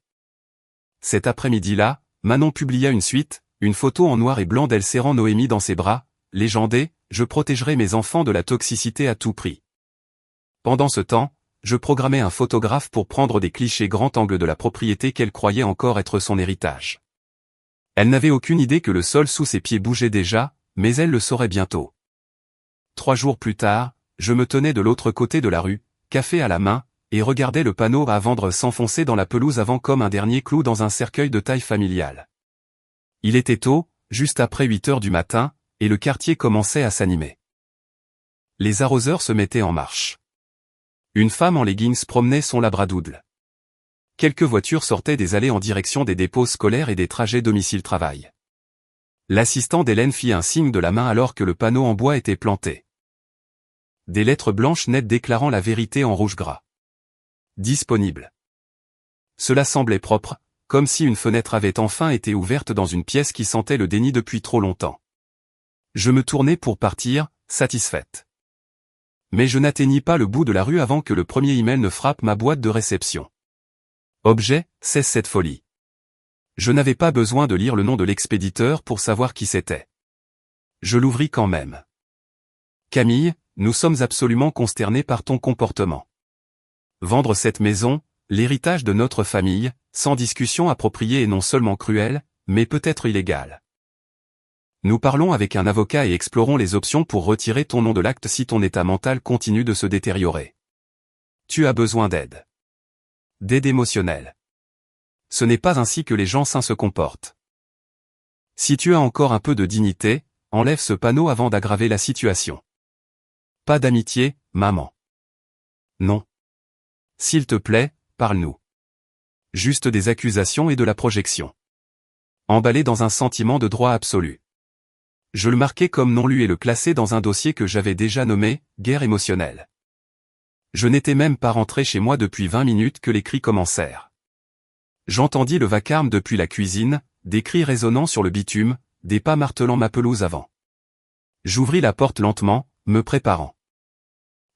Cet après-midi-là, Manon publia une suite, une photo en noir et blanc d'elle serrant Noémie dans ses bras, légendée, « Je protégerai mes enfants de la toxicité à tout prix ». Pendant ce temps, je programmais un photographe pour prendre des clichés grand angle de la propriété qu'elle croyait encore être son héritage. Elle n'avait aucune idée que le sol sous ses pieds bougeait déjà, mais elle le saurait bientôt. 3 jours plus tard, je me tenais de l'autre côté de la rue, café à la main, et regardais le panneau à vendre s'enfoncer dans la pelouse avant comme un dernier clou dans un cercueil de taille familiale. Il était tôt, juste après 8 heures du matin, et le quartier commençait à s'animer. Les arroseurs se mettaient en marche. Une femme en leggings promenait son labradoodle. Quelques voitures sortaient des allées en direction des dépôts scolaires et des trajets domicile-travail. L'assistant d'Hélène fit un signe de la main alors que le panneau en bois était planté. Des lettres blanches nettes déclarant la vérité en rouge gras. Disponible. Cela semblait propre, comme si une fenêtre avait enfin été ouverte dans une pièce qui sentait le déni depuis trop longtemps. Je me tournai pour partir, satisfaite. Mais je n'atteignis pas le bout de la rue avant que le premier email ne frappe ma boîte de réception. Objet, cesse cette folie. Je n'avais pas besoin de lire le nom de l'expéditeur pour savoir qui c'était. Je l'ouvris quand même. Camille, nous sommes absolument consternés par ton comportement. Vendre cette maison, l'héritage de notre famille, sans discussion appropriée est non seulement cruel, mais peut-être illégal. Nous parlons avec un avocat et explorons les options pour retirer ton nom de l'acte si ton état mental continue de se détériorer. Tu as besoin d'aide. D'aide émotionnelle. Ce n'est pas ainsi que les gens sains se comportent. Si tu as encore un peu de dignité, enlève ce panneau avant d'aggraver la situation. Pas d'amitié, maman. Non. S'il te plaît, parle-nous. Juste des accusations et de la projection. Emballé dans un sentiment de droit absolu. Je le marquai comme non lu et le classai dans un dossier que j'avais déjà nommé « Guerre émotionnelle ». Je n'étais même pas rentré chez moi depuis 20 minutes que les cris commencèrent. J'entendis le vacarme depuis la cuisine, des cris résonnant sur le bitume, des pas martelant ma pelouse avant. J'ouvris la porte lentement, me préparant.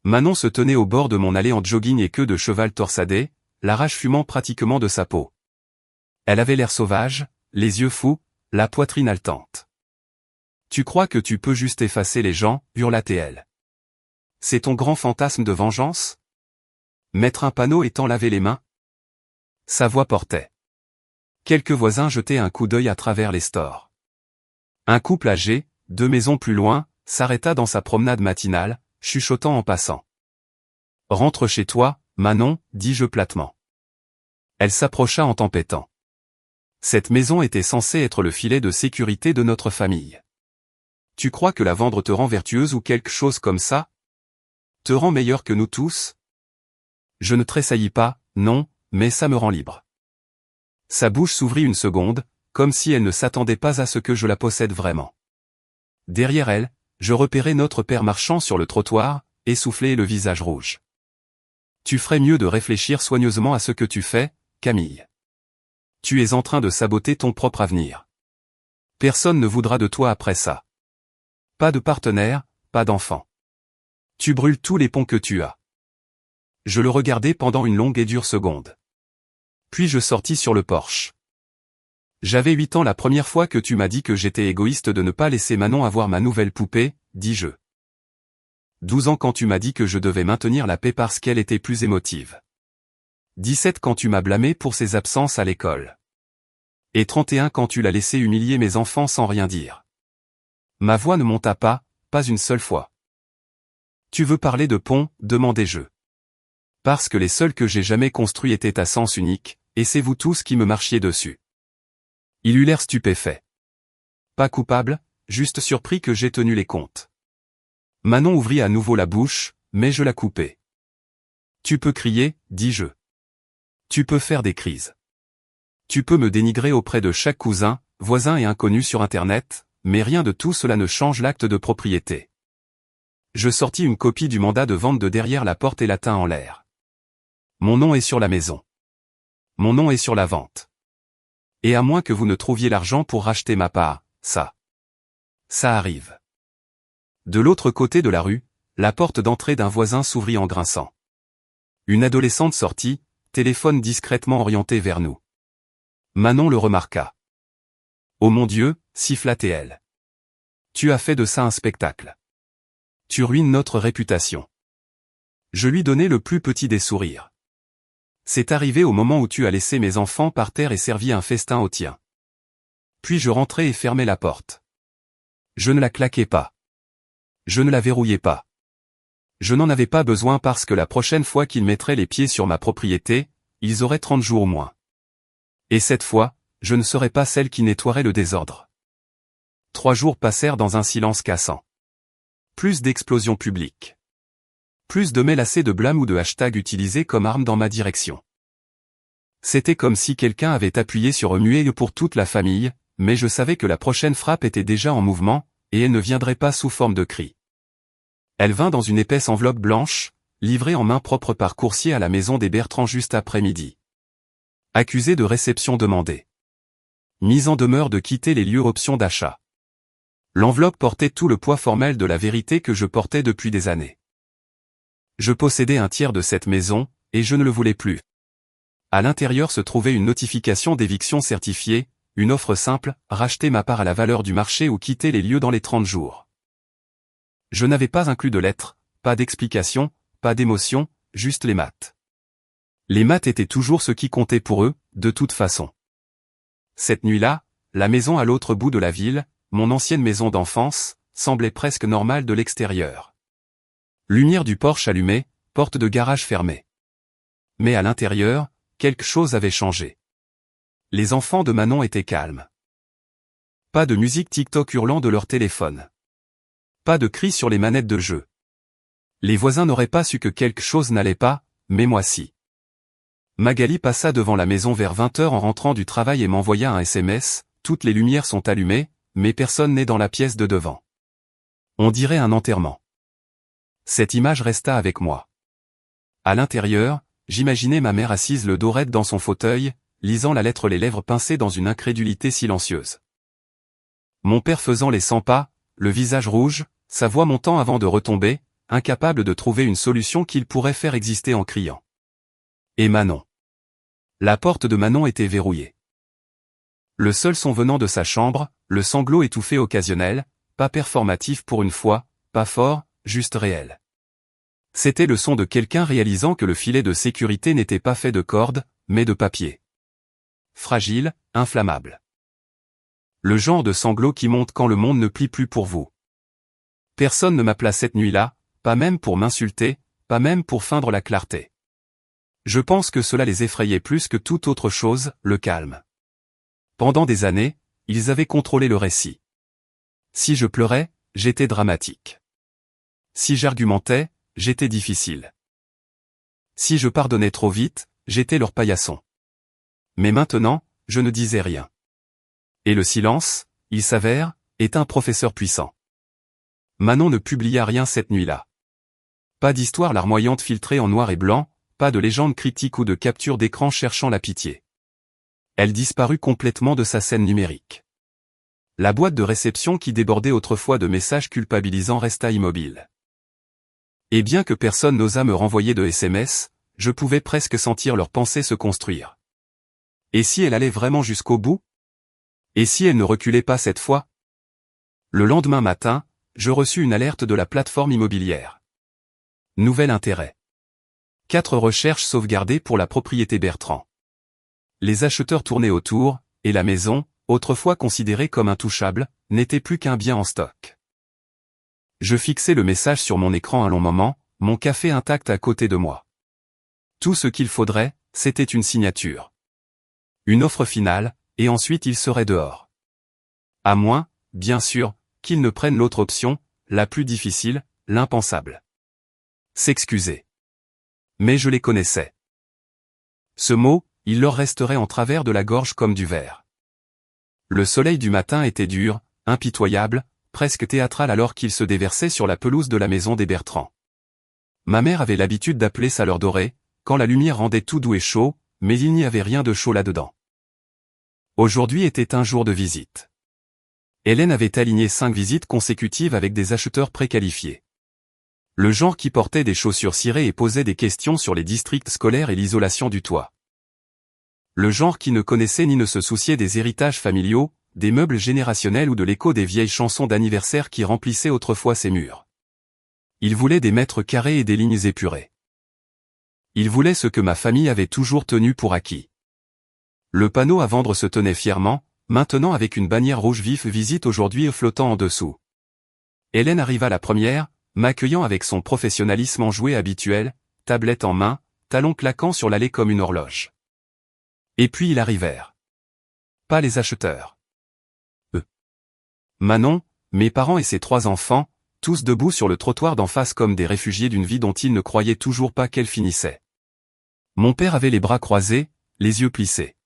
Manon se tenait au bord de mon allée en jogging et queue de cheval torsadé, la rage fumant pratiquement de sa peau. Elle avait l'air sauvage, les yeux fous, la poitrine haletante. « Tu crois que tu peux juste effacer les gens » hurla-t-elle. « C'est ton grand fantasme de vengeance ? Mettre un panneau et t'en laver les mains ?» Sa voix portait. Quelques voisins jetaient un coup d'œil à travers les stores. Un couple âgé, 2 maisons plus loin, s'arrêta dans sa promenade matinale, chuchotant en passant. « Rentre chez toi, Manon, dis-je platement. » Elle s'approcha en tempêtant. Cette maison était censée être le filet de sécurité de notre famille. Tu crois que la vendre te rend vertueuse ou quelque chose comme ça? Te rend meilleure que nous tous? Je ne tressaillis pas, non, mais ça me rend libre. Sa bouche s'ouvrit une seconde, comme si elle ne s'attendait pas à ce que je la possède vraiment. Derrière elle, je repérai notre père marchant sur le trottoir, essoufflé et le visage rouge. Tu ferais mieux de réfléchir soigneusement à ce que tu fais, Camille. Tu es en train de saboter ton propre avenir. Personne ne voudra de toi après ça. Pas de partenaire, pas d'enfant. Tu brûles tous les ponts que tu as. Je le regardai pendant une longue et dure seconde. Puis je sortis sur le porche. J'avais 8 ans la première fois que tu m'as dit que j'étais égoïste de ne pas laisser Manon avoir ma nouvelle poupée, dis-je. 12 ans quand tu m'as dit que je devais maintenir la paix parce qu'elle était plus émotive. 17 quand tu m'as blâmé pour ses absences à l'école. Et 31 quand tu l'as laissé humilier mes enfants sans rien dire. Ma voix ne monta pas une seule fois. Tu veux parler de pont, demandai-je. Parce que les seuls que j'ai jamais construits étaient à sens unique, et c'est vous tous qui me marchiez dessus. Il eut l'air stupéfait. Pas coupable, juste surpris que j'ai tenu les comptes. Manon ouvrit à nouveau la bouche, mais je la coupai. Tu peux crier, dis-je. Tu peux faire des crises. Tu peux me dénigrer auprès de chaque cousin, voisin et inconnu sur Internet, mais rien de tout cela ne change l'acte de propriété. Je sortis une copie du mandat de vente de derrière la porte et la tins en l'air. Mon nom est sur la maison. Mon nom est sur la vente. Et à moins que vous ne trouviez l'argent pour racheter ma part, ça arrive. De l'autre côté de la rue, la porte d'entrée d'un voisin s'ouvrit en grinçant. Une adolescente sortit, téléphone discrètement orienté vers nous. Manon le remarqua. Oh mon Dieu, siffla-t-elle. Tu as fait de ça un spectacle. Tu ruines notre réputation. Je lui donnai le plus petit des sourires. C'est arrivé au moment où tu as laissé mes enfants par terre et servi un festin au tien. Puis je rentrai et fermai la porte. Je ne la claquai pas. Je ne la verrouillai pas. Je n'en avais pas besoin parce que la prochaine fois qu'ils mettraient les pieds sur ma propriété, ils auraient 30 jours au moins. Et cette fois, je ne serais pas celle qui nettoierait le désordre. 3 jours passèrent dans un silence cassant. Plus d'explosions publiques. Plus de mails lassés de blâme ou de hashtags utilisés comme arme dans ma direction. C'était comme si quelqu'un avait appuyé sur remuer pour toute la famille, mais je savais que la prochaine frappe était déjà en mouvement, et elle ne viendrait pas sous forme de cri. Elle vint dans une épaisse enveloppe blanche, livrée en main propre par coursier à la maison des Bertrand juste après midi. Accusé de réception demandée. Mise en demeure de quitter les lieux option d'achat. L'enveloppe portait tout le poids formel de la vérité que je portais depuis des années. Je possédais un tiers de cette maison, et je ne le voulais plus. À l'intérieur se trouvait une notification d'éviction certifiée, une offre simple, racheter ma part à la valeur du marché ou quitter les lieux dans les 30 jours. Je n'avais pas inclus de lettres, pas d'explication, pas d'émotion, juste les maths. Les maths étaient toujours ce qui comptait pour eux, de toute façon. Cette nuit-là, la maison à l'autre bout de la ville, mon ancienne maison d'enfance, semblait presque normale de l'extérieur. Lumière du porche allumée, porte de garage fermée. Mais à l'intérieur, quelque chose avait changé. Les enfants de Manon étaient calmes. Pas de musique TikTok hurlant de leur téléphone. Pas de cris sur les manettes de jeu. Les voisins n'auraient pas su que quelque chose n'allait pas, mais moi si. Magali passa devant la maison vers 20h en rentrant du travail et m'envoya un SMS, toutes les lumières sont allumées, mais personne n'est dans la pièce de devant. On dirait un enterrement. Cette image resta avec moi. À l'intérieur, j'imaginais ma mère assise le dos raide dans son fauteuil, lisant la lettre les lèvres pincées dans une incrédulité silencieuse. Mon père faisant les 100 pas, le visage rouge, sa voix montant avant de retomber, incapable de trouver une solution qu'il pourrait faire exister en criant. Et Manon. La porte de Manon était verrouillée. Le seul son venant de sa chambre, le sanglot étouffé occasionnel, pas performatif pour une fois, pas fort, juste réel. C'était le son de quelqu'un réalisant que le filet de sécurité n'était pas fait de cordes, mais de papier. Fragile, inflammable. Le genre de sanglot qui monte quand le monde ne plie plus pour vous. Personne ne m'appela cette nuit-là, pas même pour m'insulter, pas même pour feindre la clarté. Je pense que cela les effrayait plus que toute autre chose, le calme. Pendant des années, ils avaient contrôlé le récit. Si je pleurais, j'étais dramatique. Si j'argumentais, j'étais difficile. Si je pardonnais trop vite, j'étais leur paillasson. Mais maintenant, je ne disais rien. Et le silence, il s'avère, est un professeur puissant. Manon ne publia rien cette nuit-là. Pas d'histoire larmoyante filtrée en noir et blanc, pas de légende critique ou de capture d'écran cherchant la pitié. Elle disparut complètement de sa scène numérique. La boîte de réception qui débordait autrefois de messages culpabilisants resta immobile. Et bien que personne n'osât me renvoyer de SMS, je pouvais presque sentir leurs pensées se construire. Et si elle allait vraiment jusqu'au bout? Et si elle ne reculait pas cette fois? Le lendemain matin, je reçus une alerte de la plateforme immobilière. Nouvel intérêt. 4 recherches sauvegardées pour la propriété Bertrand. Les acheteurs tournaient autour, et la maison, autrefois considéré comme intouchable, n'était plus qu'un bien en stock. Je fixai le message sur mon écran un long moment, mon café intact à côté de moi. Tout ce qu'il faudrait, c'était une signature. Une offre finale, et ensuite il serait dehors. À moins, bien sûr, qu'il ne prenne l'autre option, la plus difficile, l'impensable. S'excuser. Mais je les connaissais. Ce mot, il leur resterait en travers de la gorge comme du verre. Le soleil du matin était dur, impitoyable, presque théâtral alors qu'il se déversait sur la pelouse de la maison des Bertrand. Ma mère avait l'habitude d'appeler ça l'heure dorée, quand la lumière rendait tout doux et chaud, mais il n'y avait rien de chaud là-dedans. Aujourd'hui était un jour de visite. Hélène avait aligné 5 visites consécutives avec des acheteurs préqualifiés. Le genre qui portait des chaussures cirées et posait des questions sur les districts scolaires et l'isolation du toit. Le genre qui ne connaissait ni ne se souciait des héritages familiaux, des meubles générationnels ou de l'écho des vieilles chansons d'anniversaire qui remplissaient autrefois ses murs. Il voulait des mètres carrés et des lignes épurées. Il voulait ce que ma famille avait toujours tenu pour acquis. Le panneau à vendre se tenait fièrement, maintenant avec une bannière rouge vif visite aujourd'hui flottant en dessous. Hélène arriva la première, m'accueillant avec son professionnalisme enjoué habituel, tablette en main, talons claquant sur l'allée comme une horloge. Et puis ils arrivèrent. Pas les acheteurs. Eux. Manon, mes parents et ses 3 enfants, tous debout sur le trottoir d'en face comme des réfugiés d'une vie dont ils ne croyaient toujours pas qu'elle finissait. Mon père avait les bras croisés, les yeux plissés.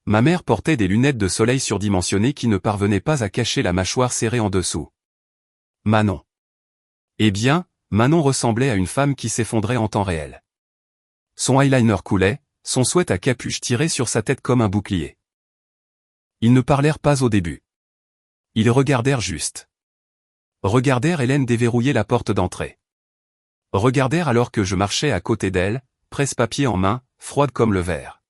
Ma mère portait des lunettes de soleil surdimensionnées qui ne parvenaient pas à cacher la mâchoire serrée en dessous. Manon. Eh bien, Manon ressemblait à une femme qui s'effondrait en temps réel. Son eyeliner coulait, son sweat à capuche tirait sur sa tête comme un bouclier. Ils ne parlèrent pas au début. Ils regardèrent juste. Regardèrent Hélène déverrouiller la porte d'entrée. Regardèrent alors que je marchais à côté d'elle, presse-papier en main, froide comme le verre.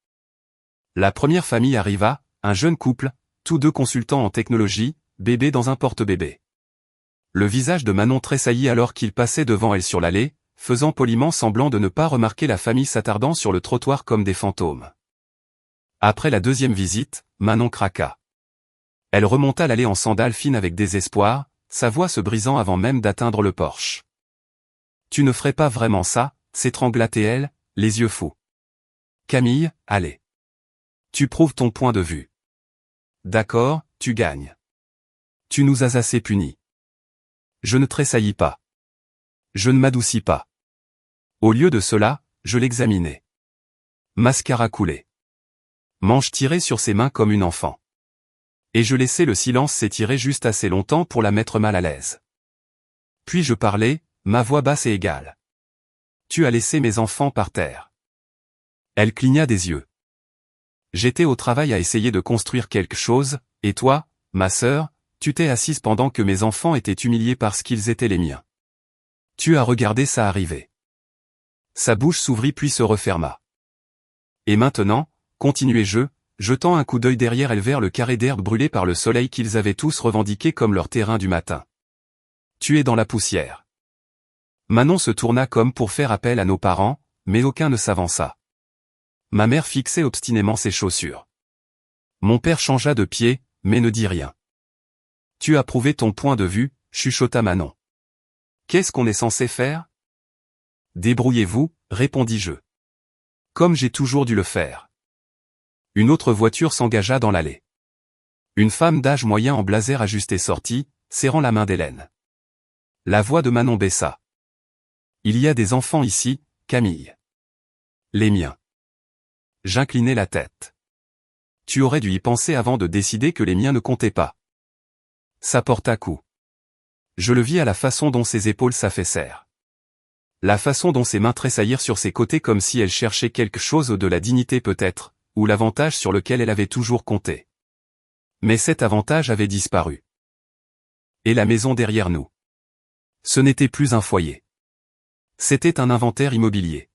La première famille arriva, un jeune couple, tous deux consultants en technologie, bébé dans un porte-bébé. Le visage de Manon tressaillit alors qu'il passait devant elle sur l'allée, faisant poliment semblant de ne pas remarquer la famille s'attardant sur le trottoir comme des fantômes. Après la deuxième visite, Manon craqua. Elle remonta l'allée en sandales fines avec désespoir, sa voix se brisant avant même d'atteindre le porche. « Tu ne ferais pas vraiment ça » s'étrangla-t-elle, les yeux fous. « Camille, allez. Tu prouves ton point de vue. D'accord, tu gagnes. Tu nous as assez punis. » Je ne tressaillis pas. Je ne m'adoucis pas. Au lieu de cela, je l'examinais. Mascara coulé. Manche tirée sur ses mains comme une enfant. Et je laissais le silence s'étirer juste assez longtemps pour la mettre mal à l'aise. Puis je parlais, ma voix basse et égale. Tu as laissé mes enfants par terre. Elle cligna des yeux. J'étais au travail à essayer de construire quelque chose, et toi, ma sœur, tu t'es assise pendant que mes enfants étaient humiliés parce qu'ils étaient les miens. Tu as regardé ça arriver. Sa bouche s'ouvrit puis se referma. Et maintenant, continuai-je, jetant un coup d'œil derrière elle vers le carré d'herbe brûlé par le soleil qu'ils avaient tous revendiqué comme leur terrain du matin. Tu es dans la poussière. Manon se tourna comme pour faire appel à nos parents, mais aucun ne s'avança. Ma mère fixait obstinément ses chaussures. Mon père changea de pied, mais ne dit rien. Tu as prouvé ton point de vue, chuchota Manon. Qu'est-ce qu'on est censé faire? Débrouillez-vous, répondis-je. Comme j'ai toujours dû le faire. Une autre voiture s'engagea dans l'allée. Une femme d'âge moyen en blazer ajusté sortit, serrant la main d'Hélène. La voix de Manon baissa. Il y a des enfants ici, Camille. Les miens. J'inclinai la tête. Tu aurais dû y penser avant de décider que les miens ne comptaient pas. Ça porta coup. Je le vis à la façon dont ses épaules s'affaissèrent. La façon dont ses mains tressaillirent sur ses côtés comme si elle cherchait quelque chose de la dignité peut-être, ou l'avantage sur lequel elle avait toujours compté. Mais cet avantage avait disparu. Et la maison derrière nous. Ce n'était plus un foyer. C'était un inventaire immobilier.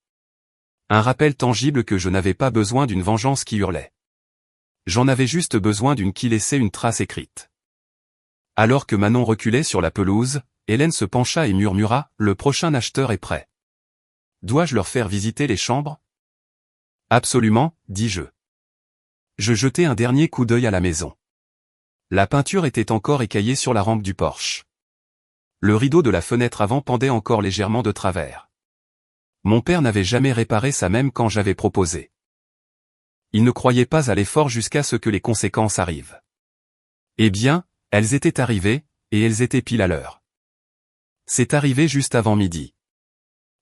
Un rappel tangible que je n'avais pas besoin d'une vengeance qui hurlait. J'en avais juste besoin d'une qui laissait une trace écrite. Alors que Manon reculait sur la pelouse, Hélène se pencha et murmura, « Le prochain acheteur est prêt. Dois-je leur faire visiter les chambres ?» « Absolument, dis-je. Je jetai un dernier coup d'œil à la maison. La peinture était encore écaillée sur la rampe du porche. Le rideau de la fenêtre avant pendait encore légèrement de travers. Mon père n'avait jamais réparé ça même quand j'avais proposé. Il ne croyait pas à l'effort jusqu'à ce que les conséquences arrivent. Eh bien, elles étaient arrivées, et elles étaient pile à l'heure. C'est arrivé juste avant midi.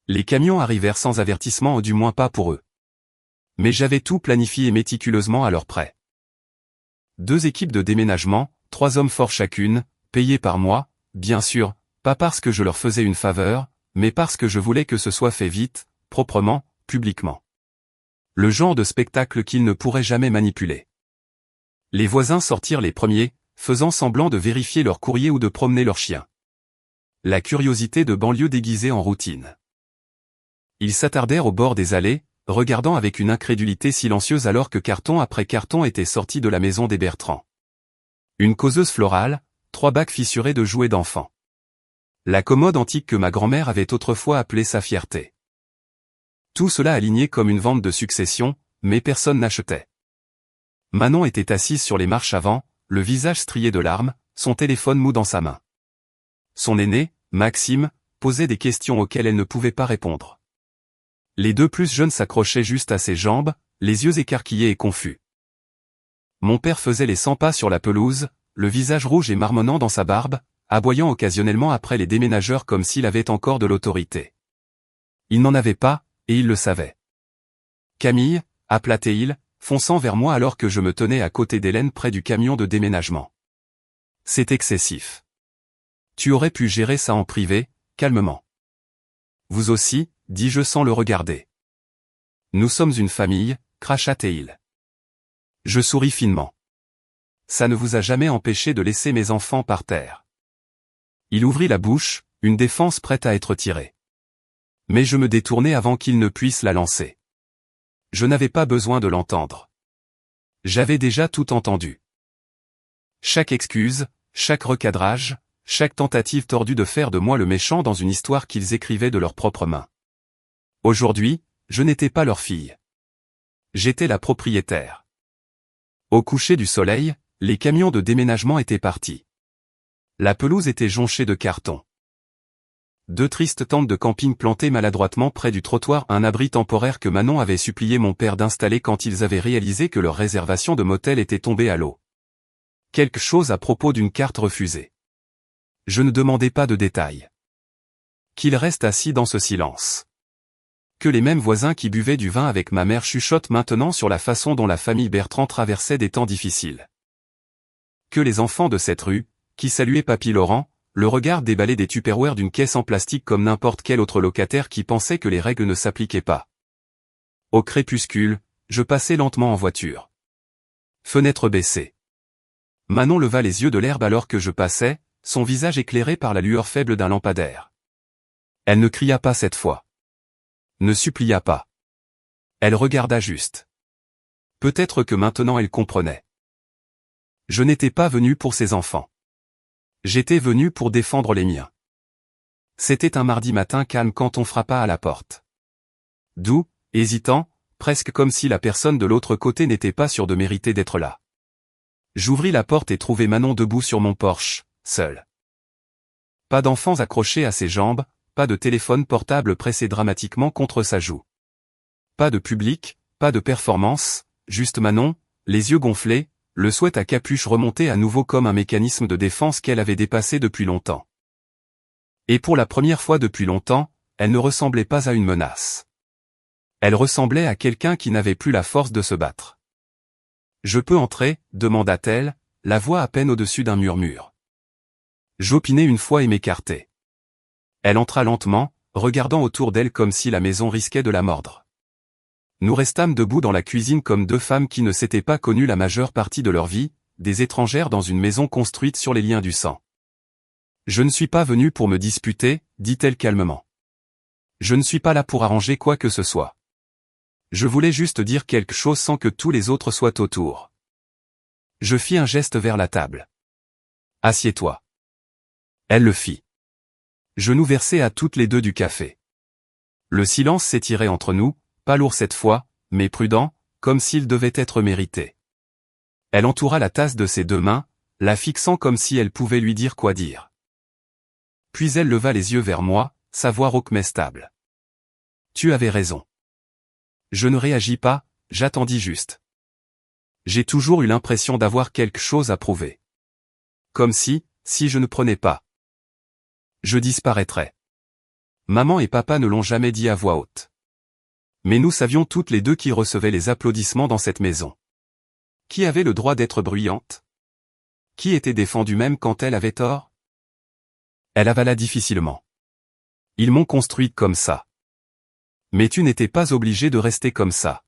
Les camions arrivèrent sans avertissement ou du moins pas pour eux. Mais j'avais tout planifié méticuleusement à l'heure près. 2 équipes de déménagement, 3 hommes forts chacune, payés par moi, bien sûr, pas parce que je leur faisais une faveur, mais parce que je voulais que ce soit fait vite, proprement, publiquement. Le genre de spectacle qu'ils ne pourraient jamais manipuler. Les voisins sortirent les premiers, faisant semblant de vérifier leur courrier ou de promener leurs chiens. La curiosité de banlieue déguisée en routine. Ils s'attardèrent au bord des allées, regardant avec une incrédulité silencieuse alors que carton après carton était sorti de la maison des Bertrand. Une causeuse florale, 3 bacs fissurés de jouets d'enfants. La commode antique que ma grand-mère avait autrefois appelée sa fierté. Tout cela aligné comme une vente de succession, mais personne n'achetait. Manon était assise sur les marches avant, le visage strié de larmes, son téléphone mou dans sa main. Son aîné, Maxime, posait des questions auxquelles elle ne pouvait pas répondre. Les 2 plus jeunes s'accrochaient juste à ses jambes, les yeux écarquillés et confus. Mon père faisait les 100 pas sur la pelouse, le visage rouge et marmonnant dans sa barbe, aboyant occasionnellement après les déménageurs comme s'il avait encore de l'autorité. Il n'en avait pas, et il le savait. Camille, appelait-il, fonçant vers moi alors que je me tenais à côté d'Hélène près du camion de déménagement. C'est excessif. Tu aurais pu gérer ça en privé, calmement. Vous aussi, dis-je sans le regarder. Nous sommes une famille, cracha-t-il. Je souris finement. Ça ne vous a jamais empêché de laisser mes enfants par terre. Il ouvrit la bouche, une défense prête à être tirée. Mais je me détournai avant qu'il ne puisse la lancer. Je n'avais pas besoin de l'entendre. J'avais déjà tout entendu. Chaque excuse, chaque recadrage, chaque tentative tordue de faire de moi le méchant dans une histoire qu'ils écrivaient de leurs propres mains. Aujourd'hui, je n'étais pas leur fille. J'étais la propriétaire. Au coucher du soleil, les camions de déménagement étaient partis. La pelouse était jonchée de cartons. 2 tristes tentes de camping plantées maladroitement près du trottoir, un abri temporaire que Manon avait supplié mon père d'installer quand ils avaient réalisé que leur réservation de motel était tombée à l'eau. Quelque chose à propos d'une carte refusée. Je ne demandais pas de détails. Qu'il reste assis dans ce silence. Que les mêmes voisins qui buvaient du vin avec ma mère chuchotent maintenant sur la façon dont la famille Bertrand traversait des temps difficiles. Que les enfants de cette rue, qui saluaient Papy Laurent, le regard déballé des tupperwares d'une caisse en plastique comme n'importe quel autre locataire qui pensait que les règles ne s'appliquaient pas. Au crépuscule, je passais lentement en voiture. Fenêtre baissée. Manon leva les yeux de l'herbe alors que je passais, son visage éclairé par la lueur faible d'un lampadaire. Elle ne cria pas cette fois. Ne supplia pas. Elle regarda juste. Peut-être que maintenant elle comprenait. Je n'étais pas venu pour ses enfants. J'étais venu pour défendre les miens. C'était un mardi matin calme quand on frappa à la porte. Doux, hésitant, presque comme si la personne de l'autre côté n'était pas sûre de mériter d'être là. J'ouvris la porte et trouvai Manon debout sur mon porche, seule. Pas d'enfants accrochés à ses jambes, pas de téléphone portable pressé dramatiquement contre sa joue. Pas de public, pas de performance, juste Manon, les yeux gonflés, le souhait à capuche remonté à nouveau comme un mécanisme de défense qu'elle avait dépassé depuis longtemps. Et pour la première fois depuis longtemps, elle ne ressemblait pas à une menace. Elle ressemblait à quelqu'un qui n'avait plus la force de se battre. « Je peux entrer ?» demanda-t-elle, la voix à peine au-dessus d'un murmure. J'opinai une fois et m'écartai. Elle entra lentement, regardant autour d'elle comme si la maison risquait de la mordre. Nous restâmes debout dans la cuisine comme 2 femmes qui ne s'étaient pas connues la majeure partie de leur vie, des étrangères dans une maison construite sur les liens du sang. « Je ne suis pas venue pour me disputer, dit-elle calmement. Je ne suis pas là pour arranger quoi que ce soit. Je voulais juste dire quelque chose sans que tous les autres soient autour. » Je fis un geste vers la table. « Assieds-toi. » Elle le fit. Je nous versai à toutes les 2 du café. Le silence s'étirait entre nous, pas lourd cette fois, mais prudent, comme s'il devait être mérité. Elle entoura la tasse de ses deux mains, la fixant comme si elle pouvait lui dire quoi dire. Puis elle leva les yeux vers moi, sa voix rauque mais stable. Tu avais raison. Je ne réagis pas, j'attendis juste. J'ai toujours eu l'impression d'avoir quelque chose à prouver. Comme si je ne prenais pas, je disparaîtrais. Maman et papa ne l'ont jamais dit à voix haute. Mais nous savions toutes les deux qui recevait les applaudissements dans cette maison. Qui avait le droit d'être bruyante? Qui était défendue même quand elle avait tort? Elle avala difficilement. Ils m'ont construite comme ça. Mais tu n'étais pas obligé de rester comme ça.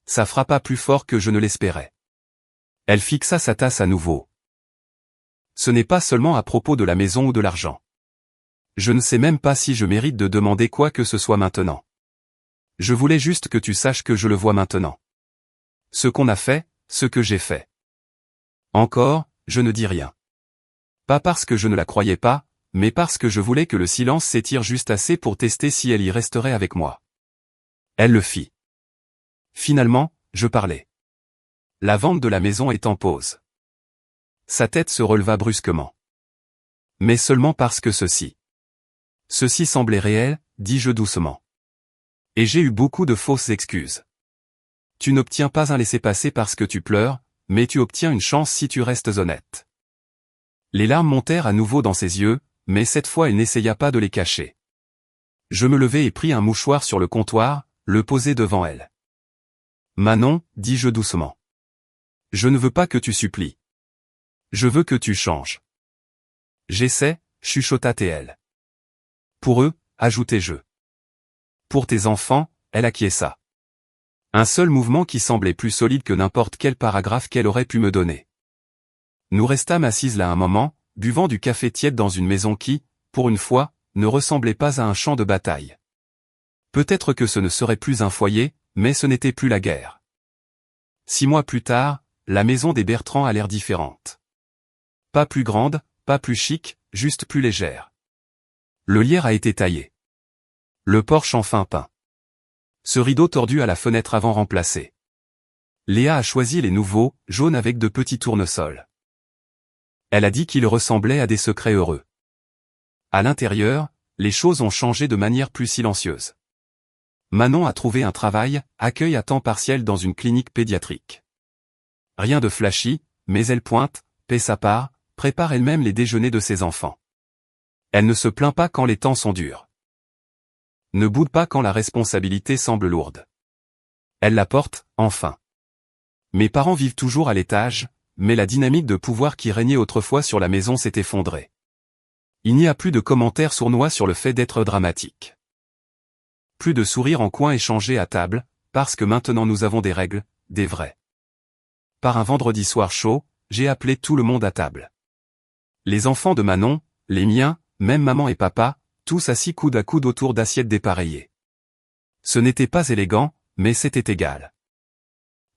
Ça frappa plus fort que je ne l'espérais. Elle fixa sa tasse à nouveau. Ce n'est pas seulement à propos de la maison ou de l'argent. Je ne sais même pas si je mérite de demander quoi que ce soit maintenant. Je voulais juste que tu saches que je le vois maintenant. Ce qu'on a fait, ce que j'ai fait. Encore, je ne dis rien. Pas parce que je ne la croyais pas, mais parce que je voulais que le silence s'étire juste assez pour tester si elle y resterait avec moi. Elle le fit. Finalement, je parlais. La vente de la maison est en pause. Sa tête se releva brusquement. Mais seulement parce que ceci semblait réel, dis-je doucement. Et j'ai eu beaucoup de fausses excuses. Tu n'obtiens pas un laissez-passer parce que tu pleures, mais tu obtiens une chance si tu restes honnête. Les larmes montèrent à nouveau dans ses yeux, mais cette fois elle n'essaya pas de les cacher. Je me levai et pris un mouchoir sur le comptoir, le posai devant elle. Manon, dis-je doucement. Je ne veux pas que tu supplies. Je veux que tu changes. J'essaie, chuchota-t-elle. Pour eux, ajoutai-je. Pour tes enfants, elle acquiesça. Un seul mouvement qui semblait plus solide que n'importe quel paragraphe qu'elle aurait pu me donner. Nous restâmes assises là un moment, buvant du café tiède dans une maison qui, pour une fois, ne ressemblait pas à un champ de bataille. Peut-être que ce ne serait plus un foyer, mais ce n'était plus la guerre. 6 mois plus tard, la maison des Bertrand a l'air différente. Pas plus grande, pas plus chic, juste plus légère. Le lierre a été taillé. Le porche enfin peint. Ce rideau tordu à la fenêtre avant remplacé. Léa a choisi les nouveaux, jaunes avec de petits tournesols. Elle a dit qu'ils ressemblaient à des secrets heureux. À l'intérieur, les choses ont changé de manière plus silencieuse. Manon a trouvé un travail, accueil à temps partiel dans une clinique pédiatrique. Rien de flashy, mais elle pointe, paie sa part, prépare elle-même les déjeuners de ses enfants. Elle ne se plaint pas quand les temps sont durs. Ne boude pas quand la responsabilité semble lourde. Elle la porte, enfin. Mes parents vivent toujours à l'étage, mais la dynamique de pouvoir qui régnait autrefois sur la maison s'est effondrée. Il n'y a plus de commentaires sournois sur le fait d'être dramatique. Plus de sourires en coin échangés à table, parce que maintenant nous avons des règles, des vraies. Par un vendredi soir chaud, j'ai appelé tout le monde à table. Les enfants de Manon, les miens, même maman et papa, tous assis coude à coude autour d'assiettes dépareillées. Ce n'était pas élégant, mais c'était égal.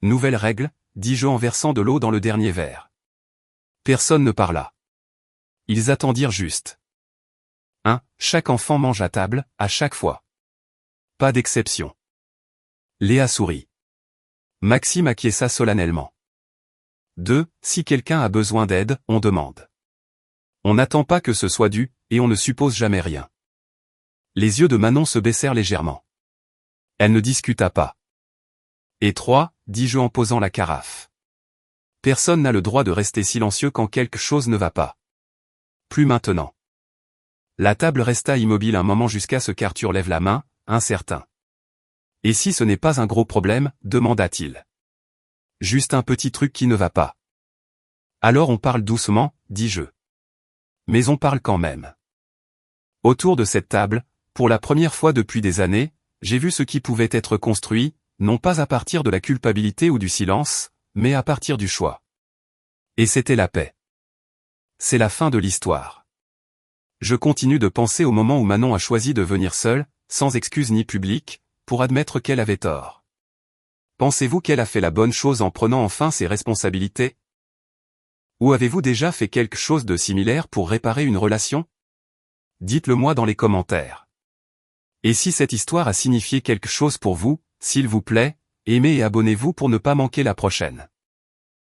Nouvelle règle, dis-je en versant de l'eau dans le dernier verre. Personne ne parla. Ils attendirent juste. Chaque enfant mange à table, à chaque fois. Pas d'exception. Léa sourit. Maxime acquiesça solennellement. 2. Si quelqu'un a besoin d'aide, on demande. On n'attend pas que ce soit dû, et on ne suppose jamais rien. Les yeux de Manon se baissèrent légèrement. Elle ne discuta pas. Et 3, dis-je en posant la carafe. Personne n'a le droit de rester silencieux quand quelque chose ne va pas. Plus maintenant. La table resta immobile un moment jusqu'à ce qu'Arthur lève la main, incertain. Et si ce n'est pas un gros problème, demanda-t-il. Juste un petit truc qui ne va pas. Alors on parle doucement, dis-je. Mais on parle quand même. Autour de cette table, pour la première fois depuis des années, j'ai vu ce qui pouvait être construit, non pas à partir de la culpabilité ou du silence, mais à partir du choix. Et c'était la paix. C'est la fin de l'histoire. Je continue de penser au moment où Manon a choisi de venir seule, sans excuse ni public, pour admettre qu'elle avait tort. Pensez-vous qu'elle a fait la bonne chose en prenant enfin ses responsabilités? Ou avez-vous déjà fait quelque chose de similaire pour réparer une relation? Dites-le moi dans les commentaires. Et si cette histoire a signifié quelque chose pour vous, s'il vous plaît, aimez et abonnez-vous pour ne pas manquer la prochaine.